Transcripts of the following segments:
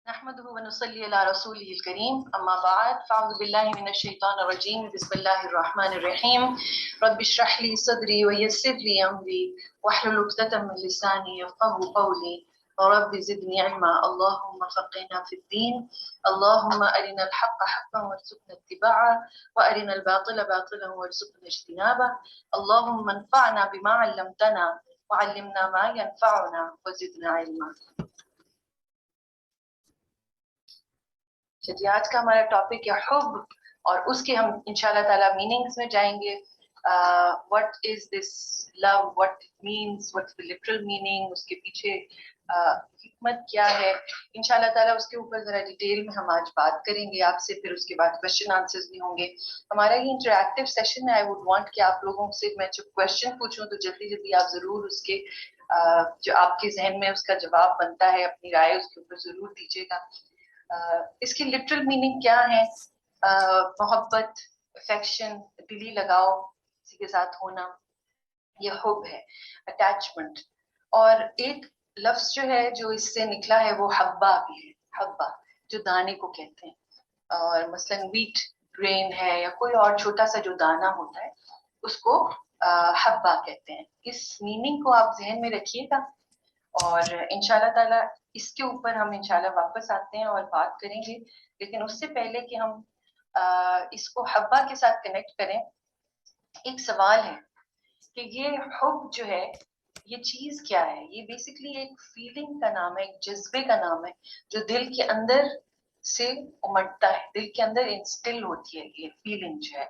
نحمده ونصلي على رسوله الكريم أما بعد فأعوذ بالله من الشيطان الرجيم بسم الله الرحمن الرحيم رب اشرح لي صدري ويسر لي أمري واحلل عقدة من لساني يفقهوا قولي رب زدني علما اللهم فقهنا في الدين اللهم أرنا الحق حقا وارزقنا اتباعه وأرنا الباطل باطلا وارزقنا اجتنابه اللهم انفعنا بما علمتنا وعلمنا ما ينفعنا وزدنا علما. چلیے آج کا ہمارا ٹاپک ہے حب اور اس کے ہم انشاءاللہ تعالی میننگز میں جائیں گے. what is this love, what it means, what's the literal meaning, اس کے پیچھے حکمت کیا ہے. انشاءاللہ تعالی اس کے اوپر ذرا ڈیٹیل میں ہم آج بات کریں گے آپ سے, پھر اس کے بعد کوشچن آنسرز بھی ہوں گے. ہمارا یہ انٹریکٹیو سیشن ہے. آئی ووڈ وانٹ کہ آپ لوگوں سے میں جو کوشچن پوچھوں تو جلدی جلدی آپ ضرور اس کے جو آپ کے ذہن میں اس کا جواب بنتا ہے اپنی رائے اس کے اوپر ضرور دیجیے گا. اس کی لٹرل میننگ کیا ہے؟ محبت, افیکشن, دلی لگاؤ, کسی کے ساتھ ہونا, یہ حب ہے, اٹیچمنٹ. اور ایک لفظ جو ہے جو اس سے نکلا ہے وہ حبا بھی ہے. حبا جو دانے کو کہتے ہیں, اور مثلاً ویٹ گرین ہے یا کوئی اور چھوٹا سا جو دانا ہوتا ہے اس کو حبا کہتے ہیں. اس میننگ کو آپ ذہن میں رکھیے گا اور انشاءاللہ تعالی اس کے اوپر ہم انشاءاللہ واپس آتے ہیں اور بات کریں گے. لیکن اس سے پہلے کہ ہم اس کو حبا کے ساتھ کنیکٹ کریں, ایک سوال ہے کہ یہ حب جو ہے یہ چیز کیا ہے؟ یہ بیسکلی ایک فیلنگ کا نام ہے, ایک جذبے کا نام ہے جو دل کے اندر سے امٹتا ہے, دل کے اندر انسٹل ہوتی ہے یہ فیلنگ جو ہے.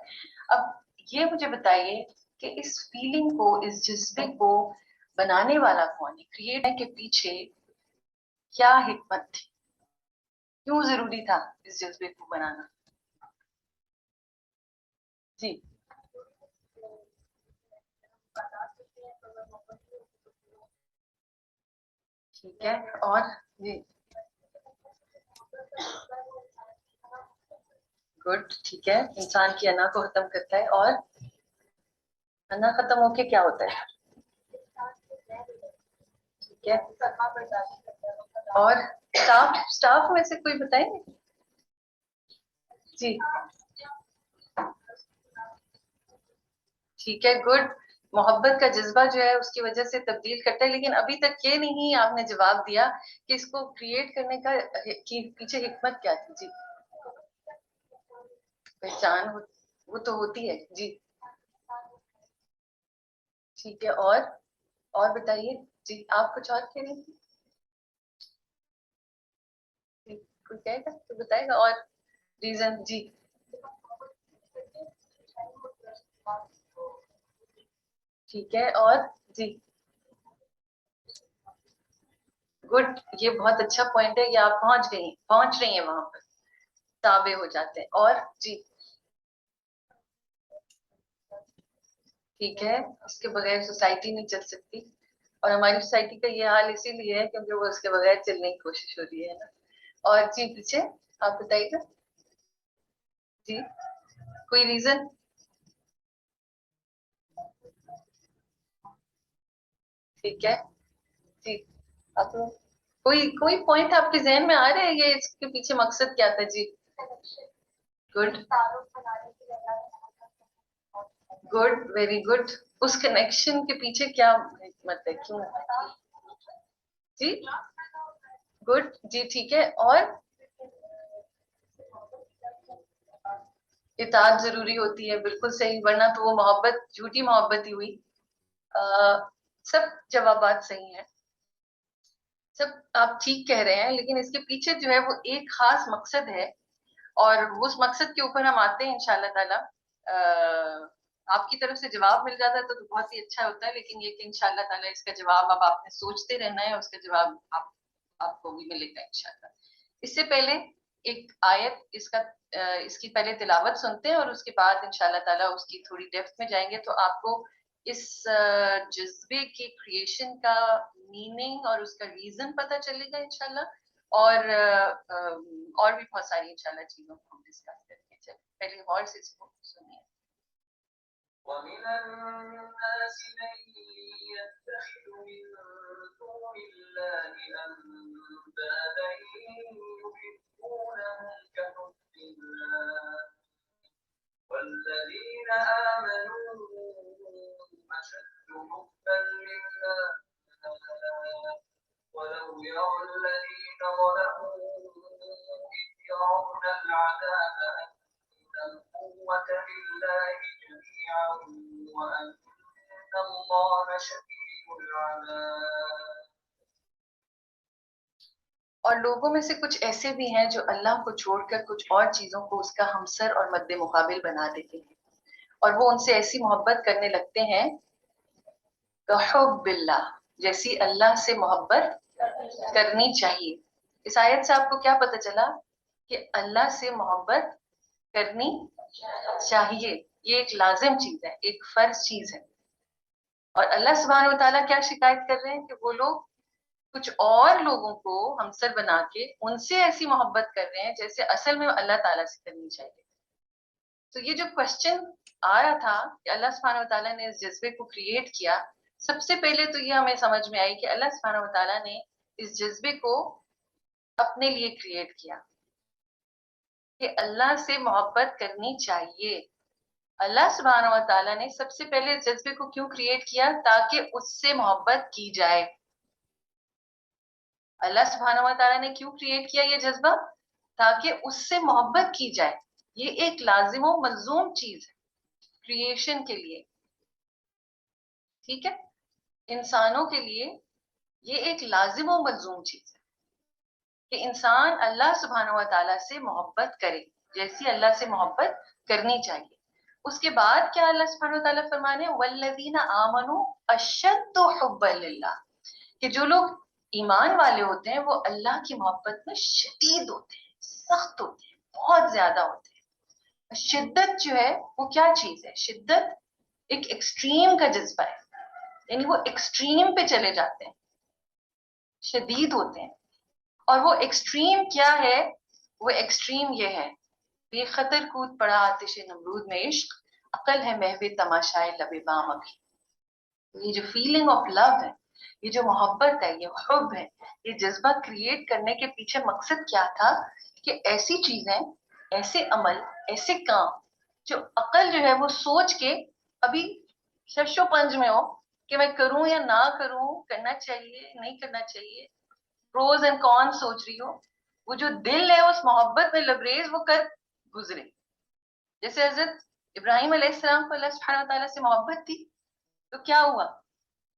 اب یہ مجھے بتائیے کہ اس فیلنگ کو, اس جذبے کو بنانے والا کون ہے؟ کریٹ کے پیچھے کیا حکمت تھی؟ کیوں ضروری تھا اس جذبے کو بنانا؟ جی ٹھیک ہے. اور جی گڈ, ٹھیک ہے. انسان کی انا کو ختم کرتا ہے. اور انا ختم ہو کے کیا ہوتا ہے؟ ٹھیک ہے. اور اسٹاف میں سے کوئی بتائیں گے؟ جی ٹھیک ہے, گڈ. محبت کا جذبہ جو ہے اس کی وجہ سے تبدیل کرتا ہے. لیکن ابھی تک یہ نہیں آپ نے جواب دیا کہ اس کو کریٹ کرنے کا پیچھے حکمت کیا تھی. جی پہچان وہ تو ہوتی ہے. جی ٹھیک ہے. اور بتائیے. جی آپ کچھ اور کہہ رہی تھی؟ کوئی کہے گا تو بتائے گا. اور ریزن. جی ٹھیک ہے. اور جی گڈ, یہ بہت اچھا پوائنٹ ہے کہ آپ پہنچ رہی ہیں وہاں پر, تابع ہو جاتے ہیں. اور جی ٹھیک ہے, اس کے بغیر سوسائٹی نہیں چل سکتی, اور ہماری سوسائٹی کا یہ حال اسی لیے ہے کیونکہ وہ اس کے بغیر چلنے کی کوشش ہو رہی ہے نا. اور جی پیچھے آپ بتائیے گا. جی کوئی ریزن؟ ٹھیک ہے. جی آپ کوئی پوائنٹ آپ کے ذہن میں آ رہے ہیں یہ اس کے پیچھے مقصد کیا تھا؟ جی گڈ گڈ, ویری گڈ. اس کنیکشن کے پیچھے کیا حکمت ہے, کیوں؟ جی گڈ, جی ٹھیک ہے. اور اطاعت ضروری ہوتی ہے, بالکل صحیح, ورنہ تو وہ محبت جھوٹی محبت ہی ہوئی. سب جوابات صحیح ہیں, سب آپ ٹھیک کہہ رہے ہیں, لیکن اس کے پیچھے جو ہے وہ ایک خاص مقصد ہے, اور اس مقصد کے اوپر ہم آتے ہیں انشاءاللہ تعالی. آپ کی طرف سے جواب مل جاتا ہے تو بہت ہی اچھا ہوتا ہے, لیکن یہ کہ انشاءاللہ تعالی اس کا جواب اب آپ نے سوچتے رہنا ہے, اس کا جواب آپ کو بھی ملے گا انشاءاللہ. اس سے پہلے ایک آیت اس کی پہلے تلاوت سنتے ہیں اور اس کے بعد انشاءاللہ تعالی اس کی تھوڑی ڈیپتھ میں جائیں گے, تو آپ کو اس جذبے کے کریشن کا میننگ اور اس کا ریزن پتہ چلے گا انشاءاللہ. اور بھی بہت ساری انشاءاللہ چیزوں کو ہم ڈسکس کریں گے. چلیں پہلے غور سے اس کو سنیے. ومن الناس من يتخذ من دون الله أندادا الذين ظلموا إذ يرون العذاب أن القوة لله جميعا وأن الله شديد العذاب. اور لوگوں میں سے کچھ ایسے بھی ہیں جو اللہ کو چھوڑ کر کچھ اور چیزوں کو اس کا ہمسر اور مد مقابل بنا دیتے ہیں، اور وہ ان سے ایسی محبت کرنے لگتے ہیں کحب اللہ، جیسی اللہ سے محبت کرنی چاہیے. اس آیت سے آپ کو کیا پتہ چلا؟ کہ اللہ سے محبت کرنی چاہیے، یہ ایک لازم چیز ہے، ایک فرض چیز ہے. اور اللہ سبحانہ و تعالیٰ کیا شکایت کر رہے ہیں کہ وہ لوگ کچھ اور لوگوں کو ہمسر بنا کے ان سے ایسی محبت کر رہے ہیں جیسے اصل میں اللہ تعالیٰ سے کرنی چاہیے. تو یہ جو کوشچن آ رہا تھا کہ اللہ سبحانہ و تعالیٰ نے اس جذبے کو کریٹ کیا، سب سے پہلے تو یہ ہمیں سمجھ میں آئی کہ اللہ سبحانہ و تعالیٰ نے اس جذبے کو اپنے لیے کریٹ کیا کہ اللہ سے محبت کرنی چاہیے. اللہ سبحانہ و تعالیٰ نے سب سے پہلے اس جذبے کو کیوں کریٹ کیا؟ تاکہ اس سے محبت کی جائے. اللہ سبحانہ و تعالیٰ نے کیوں کریٹ کیا یہ جذبہ؟ تاکہ اس سے محبت کی جائے. یہ ایک لازم و ملزوم چیز ہے کریشن کے لیے، ٹھیک ہے؟ انسانوں کے لیے یہ ایک لازم و ملزوم چیز ہے کہ انسان اللہ سبحانہ و تعالیٰ سے محبت کرے جیسی اللہ سے محبت کرنی چاہیے. اس کے بعد کیا اللہ سبحانہ و تعالیٰ فرمانے والذین آمنوا اشد حبا للہ، کہ جو لوگ ایمان والے ہوتے ہیں وہ اللہ کی محبت میں شدید ہوتے ہیں، سخت ہوتے ہیں، بہت زیادہ ہوتے ہیں. شدت جو ہے وہ کیا چیز ہے؟ شدت ایک ایکسٹریم کا جذبہ ہے، یعنی وہ ایکسٹریم پہ چلے جاتے ہیں، شدید ہوتے ہیں. اور وہ ایکسٹریم کیا ہے؟ وہ ایکسٹریم یہ ہے بے خطر کود پڑا آتش نمرود میں عشق، عقل ہے محو تماشائے لب بام ابھی. یہ جو فیلنگ آف لو ہے، یہ جو محبت ہے، یہ حب ہے، یہ جذبہ کریٹ کرنے کے پیچھے مقصد کیا تھا؟ کہ ایسی چیزیں، ایسے عمل، ایسے کام جو عقل جو ہے وہ سوچ کے ابھی شش و پنج میں ہو کہ میں کروں یا نہ کروں، کرنا چاہیے نہیں کرنا چاہیے، پروز اینڈ کون سوچ رہی ہو، وہ جو دل ہے اس محبت میں لبریز وہ کر گزرے. جیسے حضرت ابراہیم علیہ السلام کو اللہ سبحانہ و تعالیٰ سے محبت تھی تو کیا ہوا؟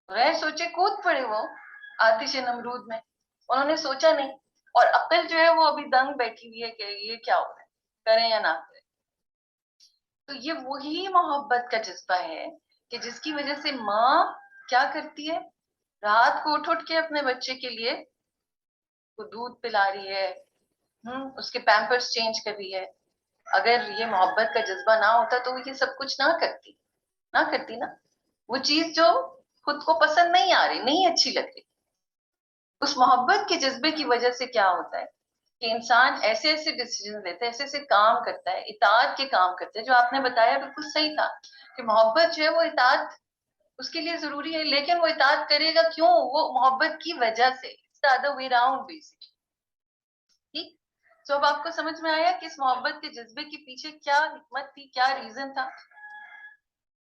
غیر سوچے کود پڑے وہ آتش نمرود میں، انہوں نے سوچا نہیں. اور عقل جو ہے وہ ابھی دنگ بیٹھی ہوئی ہے کہ یہ کیا ہو رہا ہے، کریں یا نہ کریں. تو یہ وہی محبت کا جذبہ ہے کہ جس کی وجہ سے ماں کیا کرتی ہے؟ رات کو اٹھ کے اپنے بچے کے لیے وہ دودھ پلا رہی ہے، اس کے پیمپرس چینج کر رہی ہے. اگر یہ محبت کا جذبہ نہ ہوتا تو وہ یہ سب کچھ نہ کرتی نا. وہ چیز جو خود کو پسند نہیں آ رہی، نہیں اچھی لگ رہی، اس محبت کے جذبے کی وجہ سے کیا ہوتا ہے کہ انسان ایسے ایسے ڈیسیجن لیتا ہے، ایسے ایسے کام کرتا ہے، اطاعت کے کام کرتا ہے. جو آپ نے بتایا بالکل صحیح تھا کہ محبت جو ہے وہ اطاعت اس کے لیے ضروری ہے، لیکن وہ اطاعت کرے گا کیوں؟ وہ محبت کی وجہ سے. It's the other way around basically. ٹھیک؟ تو اب آپ کو سمجھ میں آیا کہ اس محبت کے جذبے کے پیچھے کیا حکمت تھی، کیا ریزن تھا؟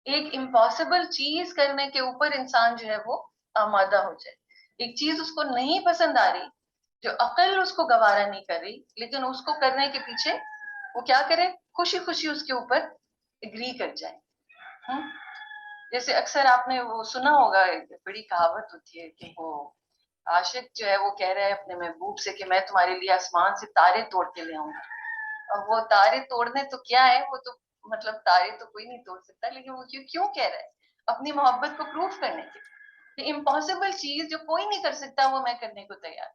ایک امپاسبل چیز کرنے کے اوپر انسان جو ہے وہ آمادہ ہو جائے. ایک چیز اس کو نہیں پسند آ رہی، جو عقل اس کو گوارا نہیں کر رہی، لیکن اس کو کرنے کے پیچھے وہ کیا کرے؟ خوشی خوشی اس کے اوپر اگری کر جائے. جیسے اکثر آپ نے وہ سنا ہوگا، ایک بڑی کہاوت ہوتی ہے کہ وہ عاشق جو ہے وہ کہہ رہا ہے اپنے محبوب سے کہ میں تمہارے لیے آسمان سے تارے توڑ کے لے آؤں گا. اب وہ تارے توڑنے تو کیا ہے، وہ تو مطلب تارے تو کوئی نہیں توڑ سکتا، لیکن وہ کیوں کہہ رہا ہے؟ اپنی محبت کو پروف کرنے کے لیے. امپاسبل چیز جو کوئی نہیں کر سکتا وہ میں کرنے کو تیار.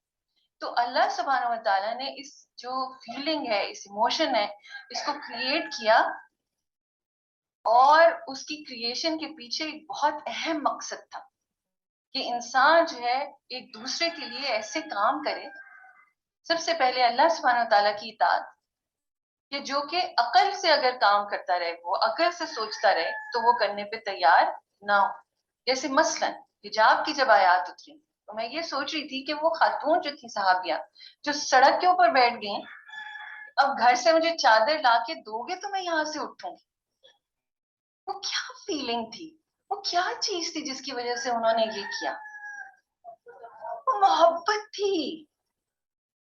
تو اللہ سبحانہ و تعالیٰ نے اس جو فیلنگ ہے، اس ایموشن ہے، اس کو کریٹ کیا، اور اس کی کریشن کے پیچھے ایک بہت اہم مقصد تھا کہ انسان جو ہے ایک دوسرے کے لیے ایسے کام کرے، سب سے پہلے اللہ سبحانہ و تعالیٰ کی اطاعت، کہ جو کہ عقل سے اگر کام کرتا رہے، وہ عقل سے سوچتا رہے تو وہ کرنے پہ تیار نہ ہو. جیسے مثلاً حجاب کی جب آیات اتری تو میں یہ سوچ رہی تھی کہ وہ خاتون جو تھی صحابیہ جو سڑک کے اوپر بیٹھ گئیں، اب گھر سے مجھے چادر لا کے دو گے تو میں یہاں سے اٹھوں گی. وہ کیا فیلنگ تھی، وہ کیا چیز تھی جس کی وجہ سے انہوں نے یہ کیا؟ وہ محبت تھی.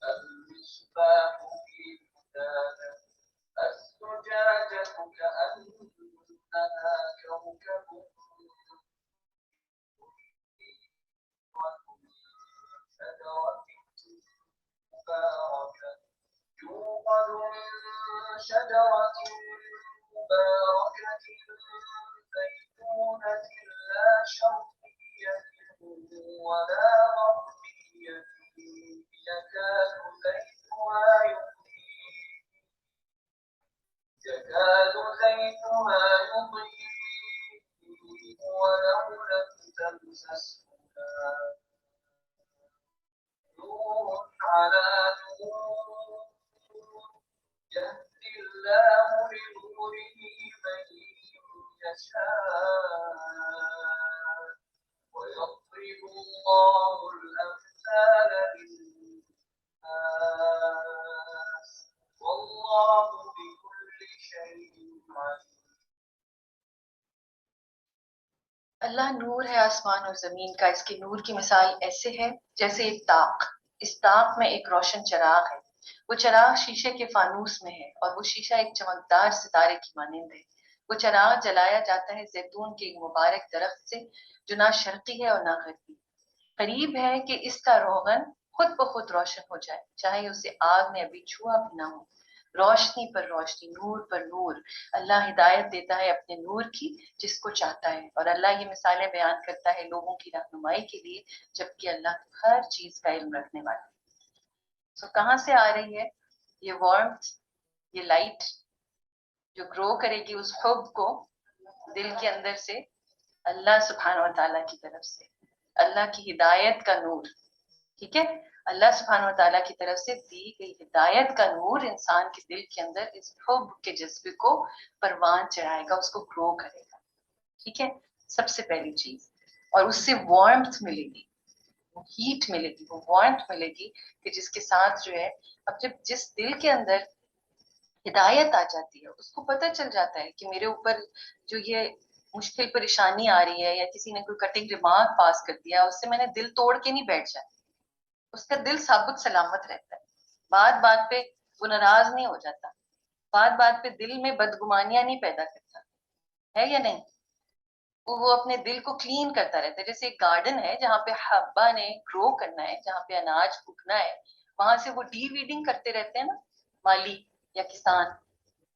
المصباح في زجاجة الزجاجة كأنها كوكب شجرة مباركة يوقد من شجرة مباركة زيتونة لا شرقية ولا غربية يكاد زيتها يضيء ولو لم تمسسه نار نور على نور يهدي الله لنوره من يشاء ويضرب الله الأمثال للناس والله بكل شيء عليم. اللہ نور ہے آسمان اور زمین کا. اس کے نور کی مثال ایسے ہے جیسے ایک طاق. اس طاق میں ایک روشن چراغ ہے. وہ چراغ شیشے کے فانوس میں ہے اور وہ شیشہ ایک چمکدار ستارے کی مانند ہے. وہ چراغ جلایا جاتا ہے زیتون کے ایک مبارک درخت سے جو نہ شرقی ہے اور نہ غربی. قریب ہے کہ اس کا روغن خود بخود روشن ہو جائے چاہے اسے آگ نے ابھی چھوا بھی نہ ہو. روشنی پر روشنی، نور پر نور. اللہ ہدایت دیتا ہے اپنے نور کی جس کو چاہتا ہے، اور اللہ یہ مثالیں بیان کرتا ہے لوگوں کی رہنمائی کے لیے، جبکہ اللہ ہر چیز کا علم رکھنے والا ہے. تو کہاں سے آ رہی ہے یہ وارمتھ، یہ لائٹ جو گرو کرے گی اس حب کو دل کے اندر سے؟ اللہ سبحانہ و تعالیٰ کی طرف سے، اللہ کی ہدایت کا نور. ٹھیک ہے، اللہ سبحانہ و تعالیٰ کی طرف سے دی گئی ہدایت کا نور انسان کے دل کے اندر اس حب کے جذبے کو پروان چڑھائے گا، اس کو گرو کرے گا. ٹھیک ہے، سب سے پہلی چیز. اور اس سے وارمتھ ملے گی، وہ ہیٹ ملے گی، وہ وارمتھ ملے گی کہ جس کے ساتھ جو ہے اب جب جس دل کے اندر ہدایت آ جاتی ہے اس کو پتہ چل جاتا ہے کہ میرے اوپر جو یہ مشکل پریشانی آ رہی ہے یا کسی نے کوئی کٹنگ ریمارک پاس کر دیا، اس سے میں نے دل توڑ کے نہیں بیٹھ جاتی. اس کا دل ثابت سلامت رہتا ہے. بات بات پہ وہ ناراض نہیں ہو جاتا، بات بات پہ دل میں بدگمانیاں نہیں پیدا کرتا ہے یا نہیں. وہ اپنے دل کو کلین کرتا رہتا ہے. جیسے ایک گارڈن ہے جہاں پہ حبا نے گرو کرنا ہے، جہاں پہ اناج اگنا ہے، وہاں سے وہ ڈی ویڈنگ کرتے رہتے ہیں نا مالی یا کسان،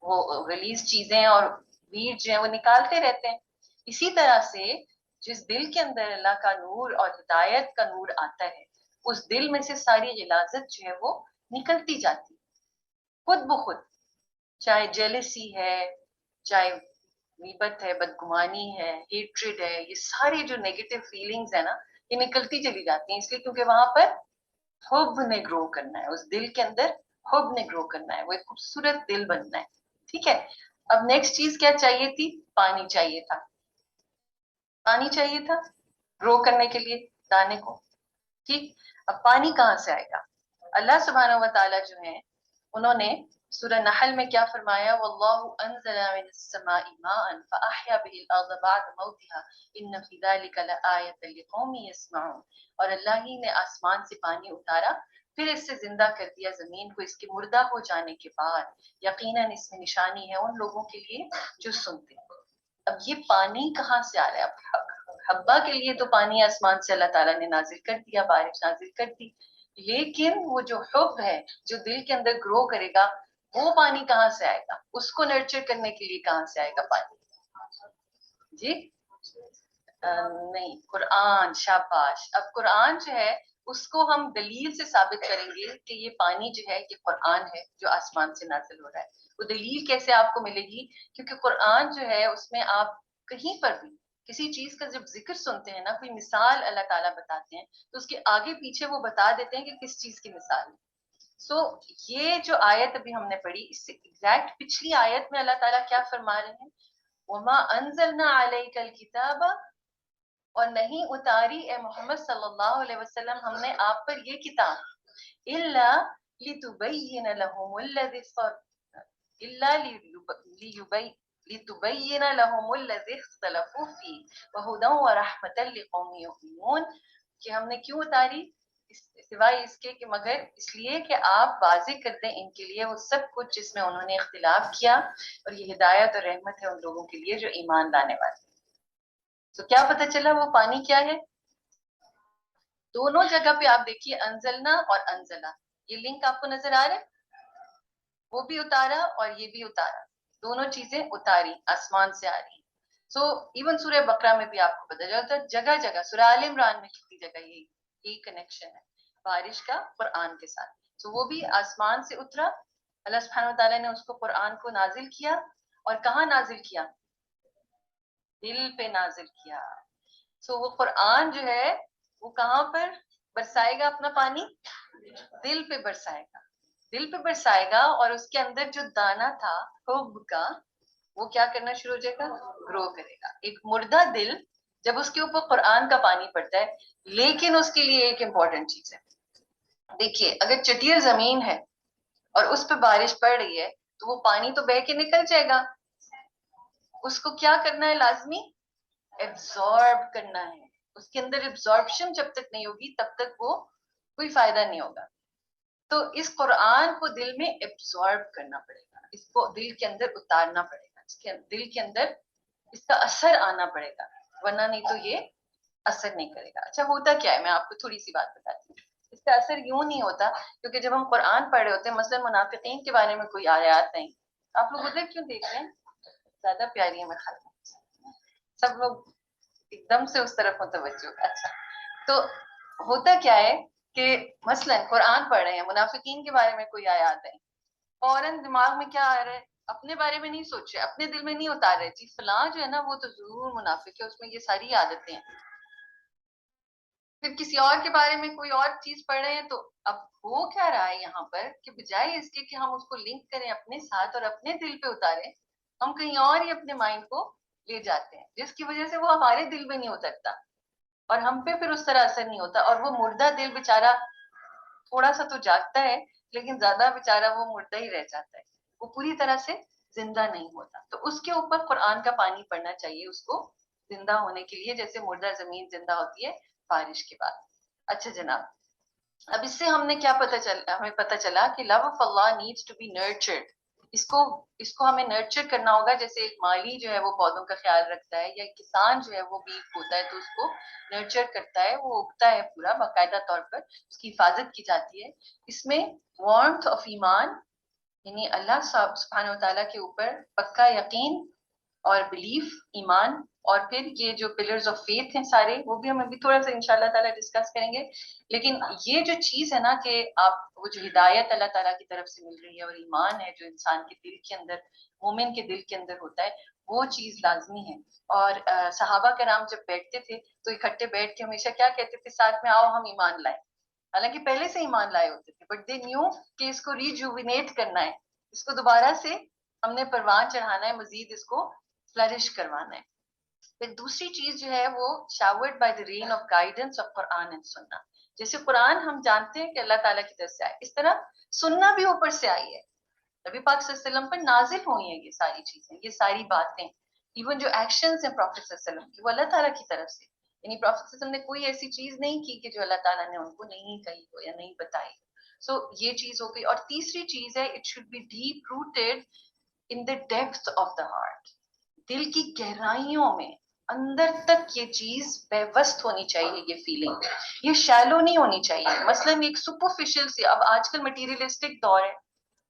وہ ریلیز چیزیں اور بیج جو ہیں وہ نکالتے رہتے ہیں. اسی طرح سے جس دل کے اندر اللہ کا نور اور ہدایت کا نور آتا ہے اس دل میں سے ساری غلاظت جو ہے وہ نکلتی جاتی خود بخود. چاہے جیلسی ہے، چاہے غیبت ہے، بدگمانی ہے، ہیٹریڈ ہے، یہ ساری جو نیگیٹو فیلنگز ہیں نا یہ نکلتی چلی جاتی ہیں. اس لیے کیونکہ وہاں پر حب نے گرو کرنا ہے، اس دل کے اندر حب نے گرو کرنا ہے، وہ ایک خوبصورت دل بننا ہے. ٹھیک ہے، اب نیکسٹ چیز کیا چاہیے تھی؟ پانی چاہیے تھا. پانی چاہیے تھا گرو کرنے کے لیے دانے کو. ٹھیک، اب پانی کہاں سے آئے گا؟ اللہ سبحانہ و تعالیٰ جو ہیں انہوں نے سورہ نحل میں کیا فرمایا؟ واللہ انزل من السماء ماء فاحیا به الارض بعد موتها ان فی ذلک لآیۃ لقوم یسمعون. اور اللہ ہی نے آسمان سے پانی اتارا پھر اس سے زندہ کر دیا زمین کو اس کے مردہ ہو جانے کے بعد، یقیناً اس میں نشانی ہے ان لوگوں کے لیے جو سنتے ہیں. اب یہ پانی کہاں سے آ رہا ہے؟ اب حبا کے لیے تو پانی آسمان سے اللہ تعالیٰ نے نازل کر دیا، بارش نازل کر دی، لیکن وہ جو حب ہے جو دل کے اندر گرو کرے گا وہ پانی کہاں سے آئے گا؟ اس کو نرچر کرنے کے لیے کہاں سے آئے گا پانی؟ جی نہیں، قرآن. شاباش. اب قرآن جو ہے اس کو ہم دلیل سے ثابت کریں گے کہ یہ پانی جو ہے یہ قرآن ہے جو آسمان سے نازل ہو رہا ہے. وہ دلیل کیسے آپ کو ملے گی؟ کیونکہ قرآن جو ہے اس میں آپ کہیں پر بھی کسی چیز کا جب ذکر سنتے ہیں نا، کوئی مثال اللہ تعالیٰ بتاتے ہیں تو اس کے آگے پیچھے وہ بتا دیتے ہیں کہ کس چیز کی مثال ہے. سو یہ جو آیت ابھی ہم نے پڑھی اس سے ایگزیکٹ پچھلی آیت میں اللہ تعالیٰ کیا فرما رہے ہیں؟ وما انزلنا علیک الکتاب، اور نہیں اتاری اے محمد صلی اللہ علیہ وسلم ہم نے آپ پر یہ کتاب الا لتبین لهم الذی اختلفوا فیہ وہدی ورحمۃ لقوم یؤمنون. کہ ہم نے کیوں اتاری؟ سوائے اس کے کہ مگر اس لیے کہ آپ واضح کر دیں ان کے لیے وہ سب کچھ جس میں انہوں نے اختلاف کیا، اور یہ ہدایت اور رحمت ہے ان لوگوں کے لیے جو ایمان لانے والے. تو کیا پتہ چلا وہ پانی کیا ہے؟ دونوں جگہ پہ آپ دیکھیے انزلنا اور انزلہ، یہ لنک آپ کو نظر آ رہا ہے؟ وہ بھی اتارا اور یہ بھی اتارا, دونوں چیزیں اتاری آسمان سے آ رہی. سو ایون سورہ بقرہ میں بھی آپ کو پتا چلتا ہے, جگہ جگہ سورہ آل عمران میں کتنی جگہ یہی کنیکشن ہے بارش کا قرآن کے ساتھ. سو وہ بھی آسمان سے اترا, اللہ سبحانہ و تعالیٰ نے اس کو قرآن کو نازل کیا, اور کہاں نازل کیا؟ دل پہ نازل کیا. سو وہ قرآن جو ہے وہ کہاں پر برسائے گا اپنا پانی؟ دل پہ برسائے گا, دل پہ برسائے گا, اور اس کے اندر جو دانا تھا حب کا وہ کیا کرنا شروع ہو جائے گا؟ گرو کرے گا. ایک مردہ دل جب اس کے اوپر قرآن کا پانی پڑتا ہے, لیکن اس کے لیے ایک امپورٹنٹ چیز ہے. دیکھیے اگر چٹیل زمین ہے اور اس پہ بارش پڑ رہی ہے تو وہ پانی تو بہہ کے نکل جائے گا, اس کو کیا کرنا ہے لازمی؟ ایبزارب کرنا ہے. اس کے اندر ایبزاربشن جب تک نہیں ہوگی تب تک وہ کوئی فائدہ نہیں ہوگا. تو اس قرآن کو دل میں ایبزارب کرنا پڑے گا, اس کو دل کے اندر اتارنا پڑے گا, اس کے دل کے اندر اس کا اثر آنا پڑے گا, ورنہ نہیں تو یہ اثر نہیں کرے گا. اچھا ہوتا کیا ہے, میں آپ کو تھوڑی سی بات بتاتی ہوں. اس کا اثر یوں نہیں ہوتا, کیونکہ جب ہم قرآن پڑھ رہے ہوتے ہیں, مثلا منافقین کے بارے میں کوئی آیات نہیں, آپ لوگ ادھر کیوں دیکھ رہے ہیں؟ زیادہ پیاری ہے میں خیال, سب لوگ ایک دم سے اس طرف متوجہ. اچھا تو ہوتا کیا ہے کہ مثلا قرآن پڑھ رہے ہیں, منافقین کے بارے میں کوئی آیات ہے, فوراً دماغ میں کیا آ رہا ہے؟ اپنے بارے میں نہیں سوچ رہے, اپنے دل میں نہیں اتار رہے جی فلاں جو ہے نا وہ تو ضرور منافق ہے, اس میں یہ ساری عادتیں ہیں. پھر کسی اور کے بارے میں کوئی اور چیز پڑھ رہے ہیں, تو اب ہو کیا رہا ہے یہاں پر کہ بجائے اس کے کہ ہم اس کو لنک کریں اپنے ساتھ اور اپنے دل پہ اتاریں, ہم کہیں اور ہی اپنے مائنڈ کو لے جاتے ہیں, جس کی وجہ سے وہ ہمارے دل میں نہیں اترتا اور ہم پہ پھر اس طرح اثر نہیں ہوتا, اور وہ مردہ دل بےچارا تھوڑا سا تو جاگتا ہے لیکن زیادہ بےچارا وہ مردہ ہی رہ جاتا ہے, وہ پوری طرح سے زندہ نہیں ہوتا. تو اس کے اوپر قرآن کا پانی پڑنا چاہیے اس کو زندہ ہونے کے لیے, جیسے مردہ زمین زندہ ہوتی ہے بارش کے بعد. اچھا جناب, اب اس سے ہم نے کیا ہمیں پتہ چلا کہ لو آف اللہ نیڈس ٹو بی نرچرڈ. اس کو ہمیں نرچر کرنا ہوگا, جیسے ایک مالی جو ہے وہ پودوں کا خیال رکھتا ہے, یا ایک کسان جو ہے وہ بیج بوتا ہے تو اس کو نرچر کرتا ہے, وہ اگتا ہے پورا باقاعدہ طور پر, اس کی حفاظت کی جاتی ہے. اس میں وارمتھ آف ایمان, یعنی اللہ سبحانہ و تعالیٰ کے اوپر پکا یقین اور بلیف, ایمان, اور پھر یہ جو پلرز آف فیتھ ہیں سارے, وہ بھی ہم ابھی تھوڑا سا انشاءاللہ تعالیٰ ڈسکس کریں گے. لیکن یہ جو چیز ہے نا کہ آپ وہ جو ہدایت اللہ تعالیٰ کی طرف سے مل رہی ہے, اور ایمان ہے جو انسان کے دل کے اندر, مومن کے دل کے اندر ہوتا ہے, وہ چیز لازمی ہے. اور صحابہ کرام جب بیٹھتے تھے تو اکٹھے بیٹھ کے ہمیشہ کیا کہتے تھے؟ ساتھ میں آؤ ہم ایمان لائیں. حالانکہ پہلے سے ایمان لائے ہوتے تھے, بٹ دے نیو کہ اس کو ریجوینیٹ کرنا ہے, اس کو دوبارہ سے ہم نے پروان چڑھانا ہے, مزید اس کو فلرش کروانا ہے. پھر دوسری چیز جو ہے وہ showered by the rain of guidance of قرآن اینڈ سننا. جیسے قرآن ہم جانتے ہیں کہ اللہ تعالیٰ کی طرف سے آئے, اس طرح سننا بھی اوپر سے آئی ہے, نبی پاک صلی اللہ علیہ وسلم پر نازل ہوئی ہیں یہ ساری چیزیں, یہ ساری باتیں, ایون جو ایکشنز ہیں پروفیٹ صلی اللہ علیہ وسلم کی, وہ اللہ تعالیٰ کی طرف سے, یعنی پروفیٹ صلی اللہ علیہ وسلم نے کوئی ایسی چیز نہیں کی کہ جو اللہ تعالیٰ نے ان کو نہیں کہی ہو یا نہیں بتائی. سو یہ چیز ہو گئی. اور تیسری چیز ہے, it should be deep rooted in the depth of the heart, دل کی گہرائیوں میں اندر تک یہ چیز پیوست ہونی چاہیے, یہ فیلنگ, یہ شیلو نہیں ہونی چاہیے. مثلاً ایک سپرفیشل سی, اب آج کل مٹیریلسٹک دور ہے,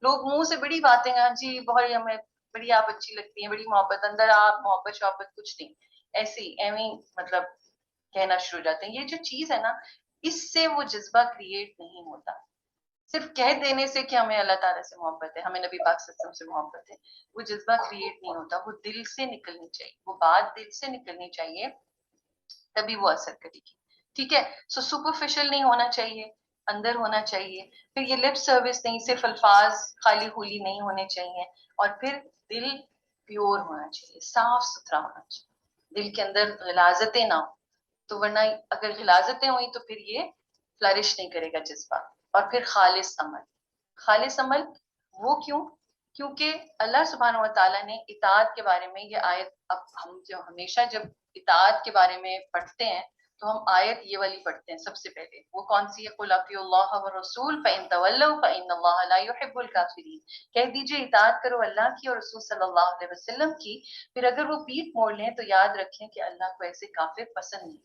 لوگ منہ سے بڑی باتیں ہیں, جی بہت ہمیں بڑی آپ اچھی لگتی ہیں, بڑی محبت, اندر آپ محبت شحبت کچھ نہیں, ایسی ایویں مطلب کہنا شروع ہو جاتے ہیں. یہ جو چیز ہے نا, اس سے وہ جذبہ کریٹ نہیں ہوتا. صرف کہہ دینے سے کہ ہمیں اللہ تعالیٰ سے محبت ہے, ہمیں نبی پاک صلی اللہ علیہ وسلم سے محبت ہے, وہ جذبہ کریٹ نہیں ہوتا. وہ دل سے نکلنی چاہیے, وہ بات دل سے نکلنی چاہیے, تبھی وہ اثر کرے گی. ٹھیک ہے, سو سپرفیشل نہیں ہونا چاہیے, اندر ہونا چاہیے. پھر یہ لپ سروس نہیں, صرف الفاظ خالی خولی نہیں ہونے چاہیے, اور پھر دل پیور ہونا چاہیے, صاف ستھرا ہونا چاہیے, دل کے اندر غلاظتیں نہ ہو. تو ورنہ اگر غلاظتیں ہوئی تو پھر یہ فلرش نہیں کرے گا جذبہ. اور پھر خالص عمل, خالص عمل وہ کیونکہ اللہ سبحانہ و تعالیٰ نے اطاعت کے بارے میں یہ آیت, اب ہم جو ہمیشہ جب اطاعت کے بارے میں پڑھتے ہیں تو ہم آیت یہ والی پڑھتے ہیں سب سے پہلے, وہ کون سی ہے؟ قُلْ اطیعوا اللَّهَ وَالرَّسُولَ فَإِن تَوَلَّوْا فَإِنَّ اللَّهَ لَا يُحِبُّ الْكَافِرِينَ. کہہ دیجئے اطاعت کرو اللہ کی اور رسول صلی اللہ علیہ وسلم کی, پھر اگر وہ پیٹھ موڑ لیں تو یاد رکھیں کہ اللہ کو ایسے کافر پسند نہیں.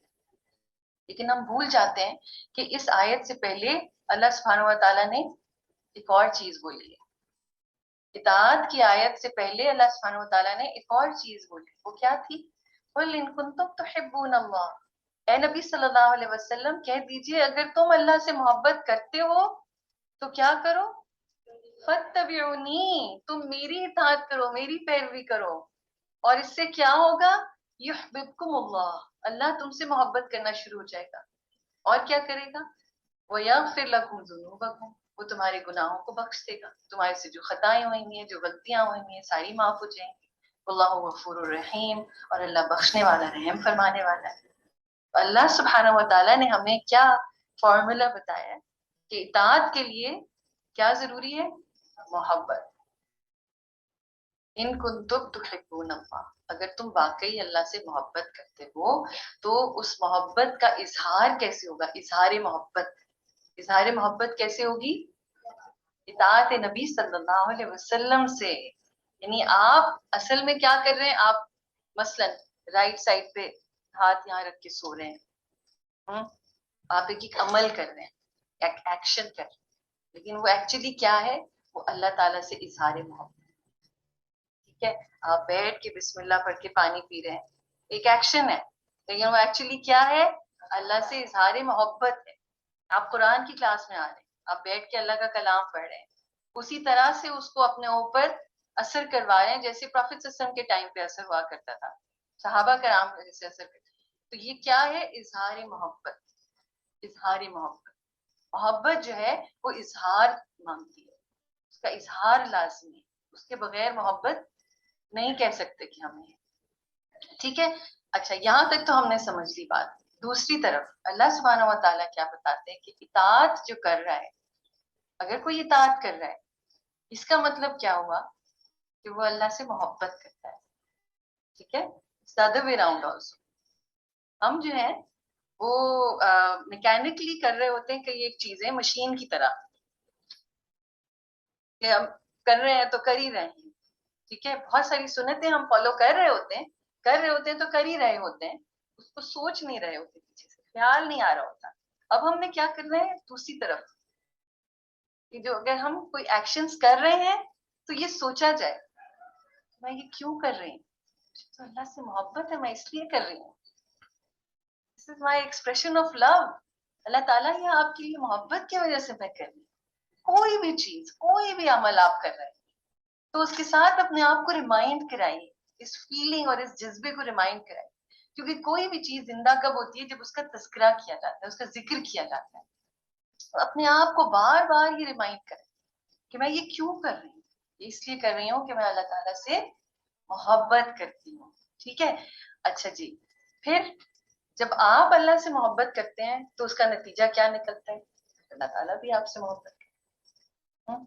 لیکن ہم بھول جاتے ہیں کہ اس آیت سے پہلے اللہ سبحانہ و تعالیٰ نے ایک اور چیز بولی ہے، اطاعت کی آیت سے پہلے اللہ سبحانہ و تعالیٰ نے ایک اور چیز بولی، وہ کیا تھی؟ قُلْ إِن كُنتُمْ تُحِبُّونَ اللَّهَ، اے نبی صلی اللہ علیہ وسلم کہہ دیجئے اگر تم اللہ سے محبت کرتے ہو تو کیا کرو؟ فَاتَّبِعُونِی، تم میری اطاعت کرو، میری پیروی کرو، اور اس سے کیا ہوگا؟ یحببکم اللہ، اللہ تم سے محبت کرنا شروع ہو جائے گا، اور کیا کرے گا؟ وَیَغْفِرْ لَکُمْ ذُنُوبَکُمْ، وہ تمہارے گناہوں کو بخش دے گا، تمہارے سے جو خطائیں ہوئی ہیں، جو غلطیاں ہوئی ہیں، ساری معاف ہو جائیں گی۔ اللہ غفور الرحیم، اور اللہ بخشنے والا، رحم فرمانے والا ہے۔ اللہ سبحانہ و تعالیٰ نے ہمیں کیا فارمولا بتایا ہے کہ اطاعت کے لیے کیا ضروری ہے؟ محبت۔ ان کنتم تحبون اللہ، اگر تم واقعی اللہ سے محبت کرتے ہو تو اس محبت کا اظہار کیسے ہوگا؟ اظہار محبت، اظہار محبت کیسے ہوگی؟ اطاعت نبی صلی اللہ علیہ وسلم سے۔ یعنی آپ اصل میں کیا کر رہے ہیں؟ آپ مثلا رائٹ سائڈ پہ ہاتھ یہاں رکھ کے سو رہے ہیں، آپ ایک عمل کر رہے ہیں، ایک ایکشن کر رہے ہیں، لیکن وہ ایکچولی کیا ہے؟ وہ اللہ تعالیٰ سے اظہار محبت۔ ٹھیک ہے، آپ بیٹھ کے بسم اللہ پڑھ کے پانی پی رہے ہیں، ایک ایکشن ہے، لیکن وہ ایکچولی کیا ہے؟ اللہ سے اظہار محبت ہے۔ آپ قرآن کی کلاس میں آ رہے ہیں، آپ بیٹھ کے اللہ کا کلام پڑھ رہے ہیں، اسی طرح سے اس کو اپنے اوپر اثر کروا رہے ہیں جیسے پروفیٹ صلی اللہ علیہ وسلم کے ٹائم پہ اثر ہوا کرتا تھا، صحابہ کرام جیسے اثر کرتے۔ تو یہ کیا ہے؟ اظہار محبت، اظہار محبت۔ محبت جو ہے وہ اظہار مانگتی ہے، اس کا اظہار لازمی ہے، اس کے بغیر محبت نہیں کہہ سکتے کہ ہمیں۔ ٹھیک ہے، اچھا یہاں تک تو ہم نے سمجھ لی بات۔ دوسری طرف اللہ سبحانہ و تعالیٰ کیا بتاتے ہیں کہ اطاعت جو کر رہا ہے، اگر کوئی اطاعت کر رہا ہے، اس کا مطلب کیا ہوا؟ کہ وہ اللہ سے محبت کرتا ہے۔ ٹھیک ہے، other way round also، ہم جو ہے وہ میکینکلی کر رہے ہوتے ہیں کئی ایک چیزیں مشین کی طرح، کہ ہم کر رہے ہیں تو کر ہی رہے ہیں۔ ٹھیک ہے، بہت ساری سنتیں ہم فالو کر رہے ہوتے ہیں تو کر ہی رہے ہوتے ہیں، اس کو سوچ نہیں رہے ہوتے، پیچھے سے خیال نہیں آ رہا ہوتا۔ اب ہم نے کیا کر رہے ہیں؟ دوسری طرف کہ جو اگر ہم کوئی ایکشنز کر رہے ہیں تو یہ سوچا جائے میں یہ کیوں کر رہی ہوں؟ تو اللہ سے محبت ہے، میں اس لیے کر رہی ہوں، دس از مائی ایکسپریشن آف لو۔ اللہ تعالیٰ یہ آپ کے لیے محبت کی وجہ سے میں کر رہی ہوں۔ کوئی بھی چیز، کوئی بھی عمل آپ کر رہے ہیں تو اس کے ساتھ اپنے آپ کو ریمائنڈ کرائیے، اس فیلنگ اور اس جذبے کو ریمائنڈ کرائیے، کیونکہ کوئی بھی چیز زندہ کب ہوتی ہے؟ جب اس کا تذکرہ کیا جاتا ہے، اس کا ذکر کیا جاتا ہے۔ تو اپنے آپ کو بار بار یہ ریمائنڈ کریں کہ میں یہ کیوں کر رہی ہوں؟ یہ اس لیے کر رہی ہوں کہ میں اللہ تعالیٰ سے محبت کرتی ہوں۔ ٹھیک ہے، اچھا جی، پھر جب آپ اللہ سے محبت کرتے ہیں تو اس کا نتیجہ کیا نکلتا ہے؟ اللہ تعالیٰ بھی آپ سے محبت کرتے ہیں،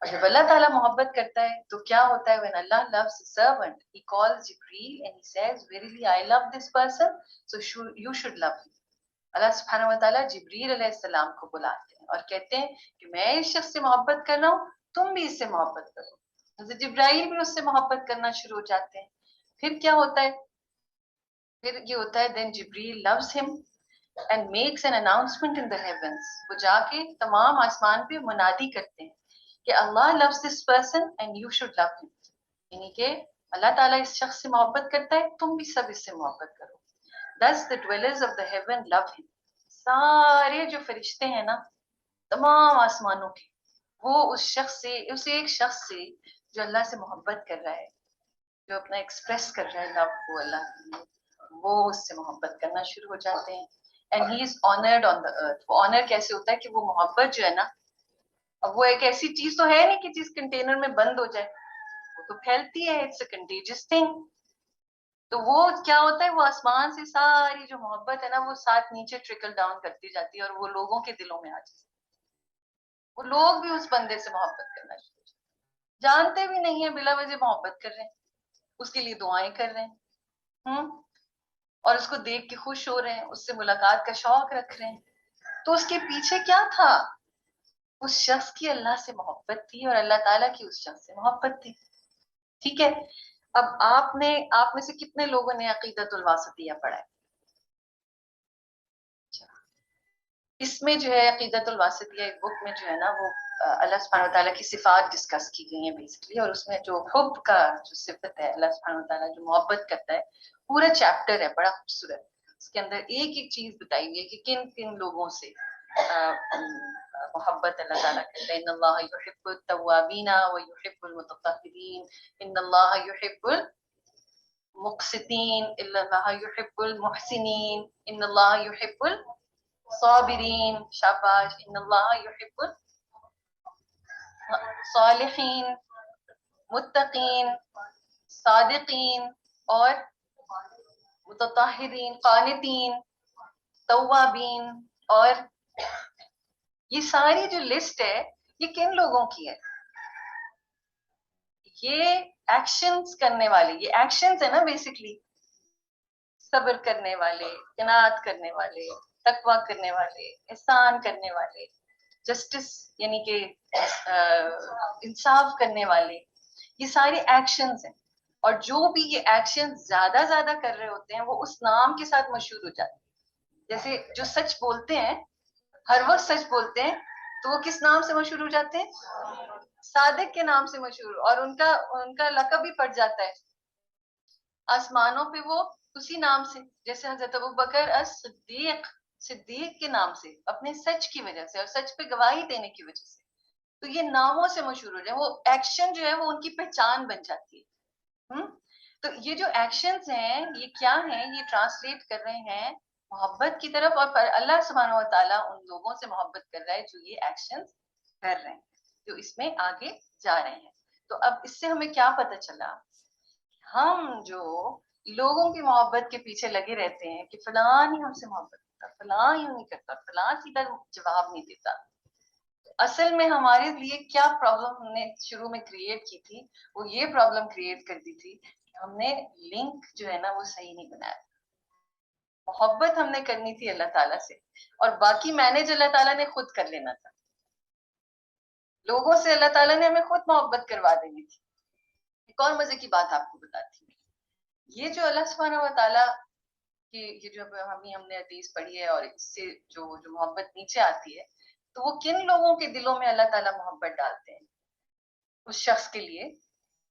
اور جب اللہ تعالیٰ محبت کرتا ہے تو کیا ہوتا ہے؟ when Allah loves a servant he calls Jibreel and he says verily I love this person so you should love him۔ اللہ سبحانہ و تعالیٰ جبریل علیہ السلام کو بلاتے ہیں اور کہتے ہیں کہ میں اس شخص سے محبت کر رہا ہوں، تم بھی اس سے محبت کرو۔ حضرت جبرائیل بھی اس سے محبت کرنا شروع ہو جاتے ہیں۔ پھر کیا ہوتا ہے؟ پھر یہ ہوتا ہے then Jibreel loves him and makes an announcement in the heavens، وہ جا کے تمام آسمان پہ منادی کرتے ہیں کہ اللہ loves this person and you should love him، یعنی کہ اللہ تعالیٰ اس شخص سے محبت کرتا ہے، تم بھی سب اس سے محبت کرو۔ Thus the dwellers of the heaven love him، سارے جو فرشتے ہیں نا تمام آسمانوں کے، وہ اس شخص سے، اس ایک شخص سے جو اللہ سے محبت کر رہا ہے، جو اپنا ایکسپریس کر رہا ہے لو کو اللہ کے لیے، وہ اس سے محبت کرنا شروع ہو جاتے ہیں۔ اینڈ ہی از آنرڈ آن دا ارتھ۔ وہ آنر کیسے ہوتا ہے کہ وہ محبت جو ہے نا، اب وہ ایک ایسی چیز تو ہے نہیں کہ چیز کنٹینر میں بند ہو جائے، وہ تو پھیلتی ہے، اٹس اے کنٹیجس تھنگ۔ تو وہ کیا ہوتا ہے؟ وہ آسمان سے ساری جو محبت ہے نا وہ ساتھ نیچے ٹرکل ڈاؤن کرتی جاتی ہے اور وہ لوگوں کے دلوں میں آ جاتی ہے، وہ لوگ بھی اس بندے سے محبت کرنا شروع ہو جاتے، جانتے بھی نہیں ہیں، بلا وجہ محبت کر رہے ہیں، اس کے لیے دعائیں کر رہے ہیں، اور اس کو دیکھ کے خوش ہو رہے ہیں، اس سے ملاقات کا شوق رکھ رہے ہیں۔ تو اس کے پیچھے کیا تھا؟ اس شخص کی اللہ سے محبت تھی اور اللہ تعالیٰ کی اس شخص سے محبت تھی۔ ٹھیک ہے، اب آپ میں سے کتنے لوگوں نے عقیدۃ الواسطیہ پڑھا ہے؟ اس میں جو ہے عقیدۃ الواسطیہ ایک بک میں جو ہے نا وہ اللہ سبحانہ و تعالیٰ کی صفات ڈسکس کی گئی ہیں بیسکلی, اور اس میں جو حب کا جو صفت ہے, اللہ سبحانہ و تعالیٰ جو محبت کرتا ہے, پورا چیپٹر ہے بڑا خوبصورت. اس کے اندر ایک ایک چیز بتائی گئی ہے کہ کن کن لوگوں سے محبت اللہ تعالیٰ کرتا ہے. ان اللہ یحب التوابین ویحب المتطہرین, ان اللہ یحب المقسطین, ان اللہ یحب المحسنین, ان اللہ یحب الصابرین, شاباش, ان اللہ یحب صالحین, متقین, صادقین, اور متطہرین, قانتین, توابین. اور یہ ساری جو لسٹ ہے یہ کن لوگوں کی ہے؟ یہ ایکشنز کرنے والے, یہ ایکشنز ہیں نا بیسکلی, صبر کرنے والے, قناعت کرنے والے, تقویٰ کرنے والے, احسان کرنے والے, جسٹس یعنی کہ انصاف کرنے والے, یہ سارے ایکشنز ہیں. اور جو بھی یہ ایکشن زیادہ کر رہے ہوتے ہیں وہ اس نام کے ساتھ مشہور ہو جاتے ہیں. جیسے جو سچ بولتے ہیں, ہر وقت سچ بولتے ہیں, تو وہ کس نام سے مشہور ہو جاتے ہیں؟ صادق کے نام سے مشہور, اور ان کا لقب بھی پڑ جاتا ہے آسمانوں پہ وہ اسی نام سے, جیسے حضرت ابوبکر الصدیق, صدیق کے نام سے, اپنے سچ کی وجہ سے اور سچ پہ گواہی دینے کی وجہ سے. تو یہ ناموں سے مشہور ہو جائے, وہ ایکشن جو ہے وہ ان کی پہچان بن جاتی ہے. تو یہ جو ایکشنز ہیں یہ کیا ہیں؟ یہ ٹرانسلیٹ کر رہے ہیں محبت کی طرف, اور اللہ سبحانہ و تعالیٰ ان لوگوں سے محبت کر رہا ہے جو یہ ایکشنز کر رہے ہیں, جو اس میں آگے جا رہے ہیں. تو اب اس سے ہمیں کیا پتہ چلا؟ ہم جو لوگوں کی محبت کے پیچھے لگے رہتے ہیں کہ فلاں ہی ہم سے محبت کرتا, فلاں ہی نہیں کرتا, فلاں سیدھا جواب نہیں دیتا, اصل میں ہمارے لیے کیا پرابلم ہم نے شروع میں کریٹ کی تھی؟ وہ یہ پرابلم کریٹ کر دی تھی کہ ہم نے لنک جو ہے نا وہ صحیح نہیں بنایا. محبت ہم نے کرنی تھی اللہ تعالیٰ سے, اور باقی مینج اللہ تعالیٰ نے خود کر لینا تھا. لوگوں سے اللہ تعالیٰ نے ہمیں خود محبت کروا دینی تھی. ایک اور مزے کی بات آپ کو بتاتی ہوں, یہ جو اللہ سبحانہ و تعالیٰ کی یہ جو ہم نے حدیث پڑھی ہے, اور اس سے جو محبت نیچے آتی ہے, تو وہ کن لوگوں کے دلوں میں اللہ تعالیٰ محبت ڈالتے ہیں اس شخص کے لیے؟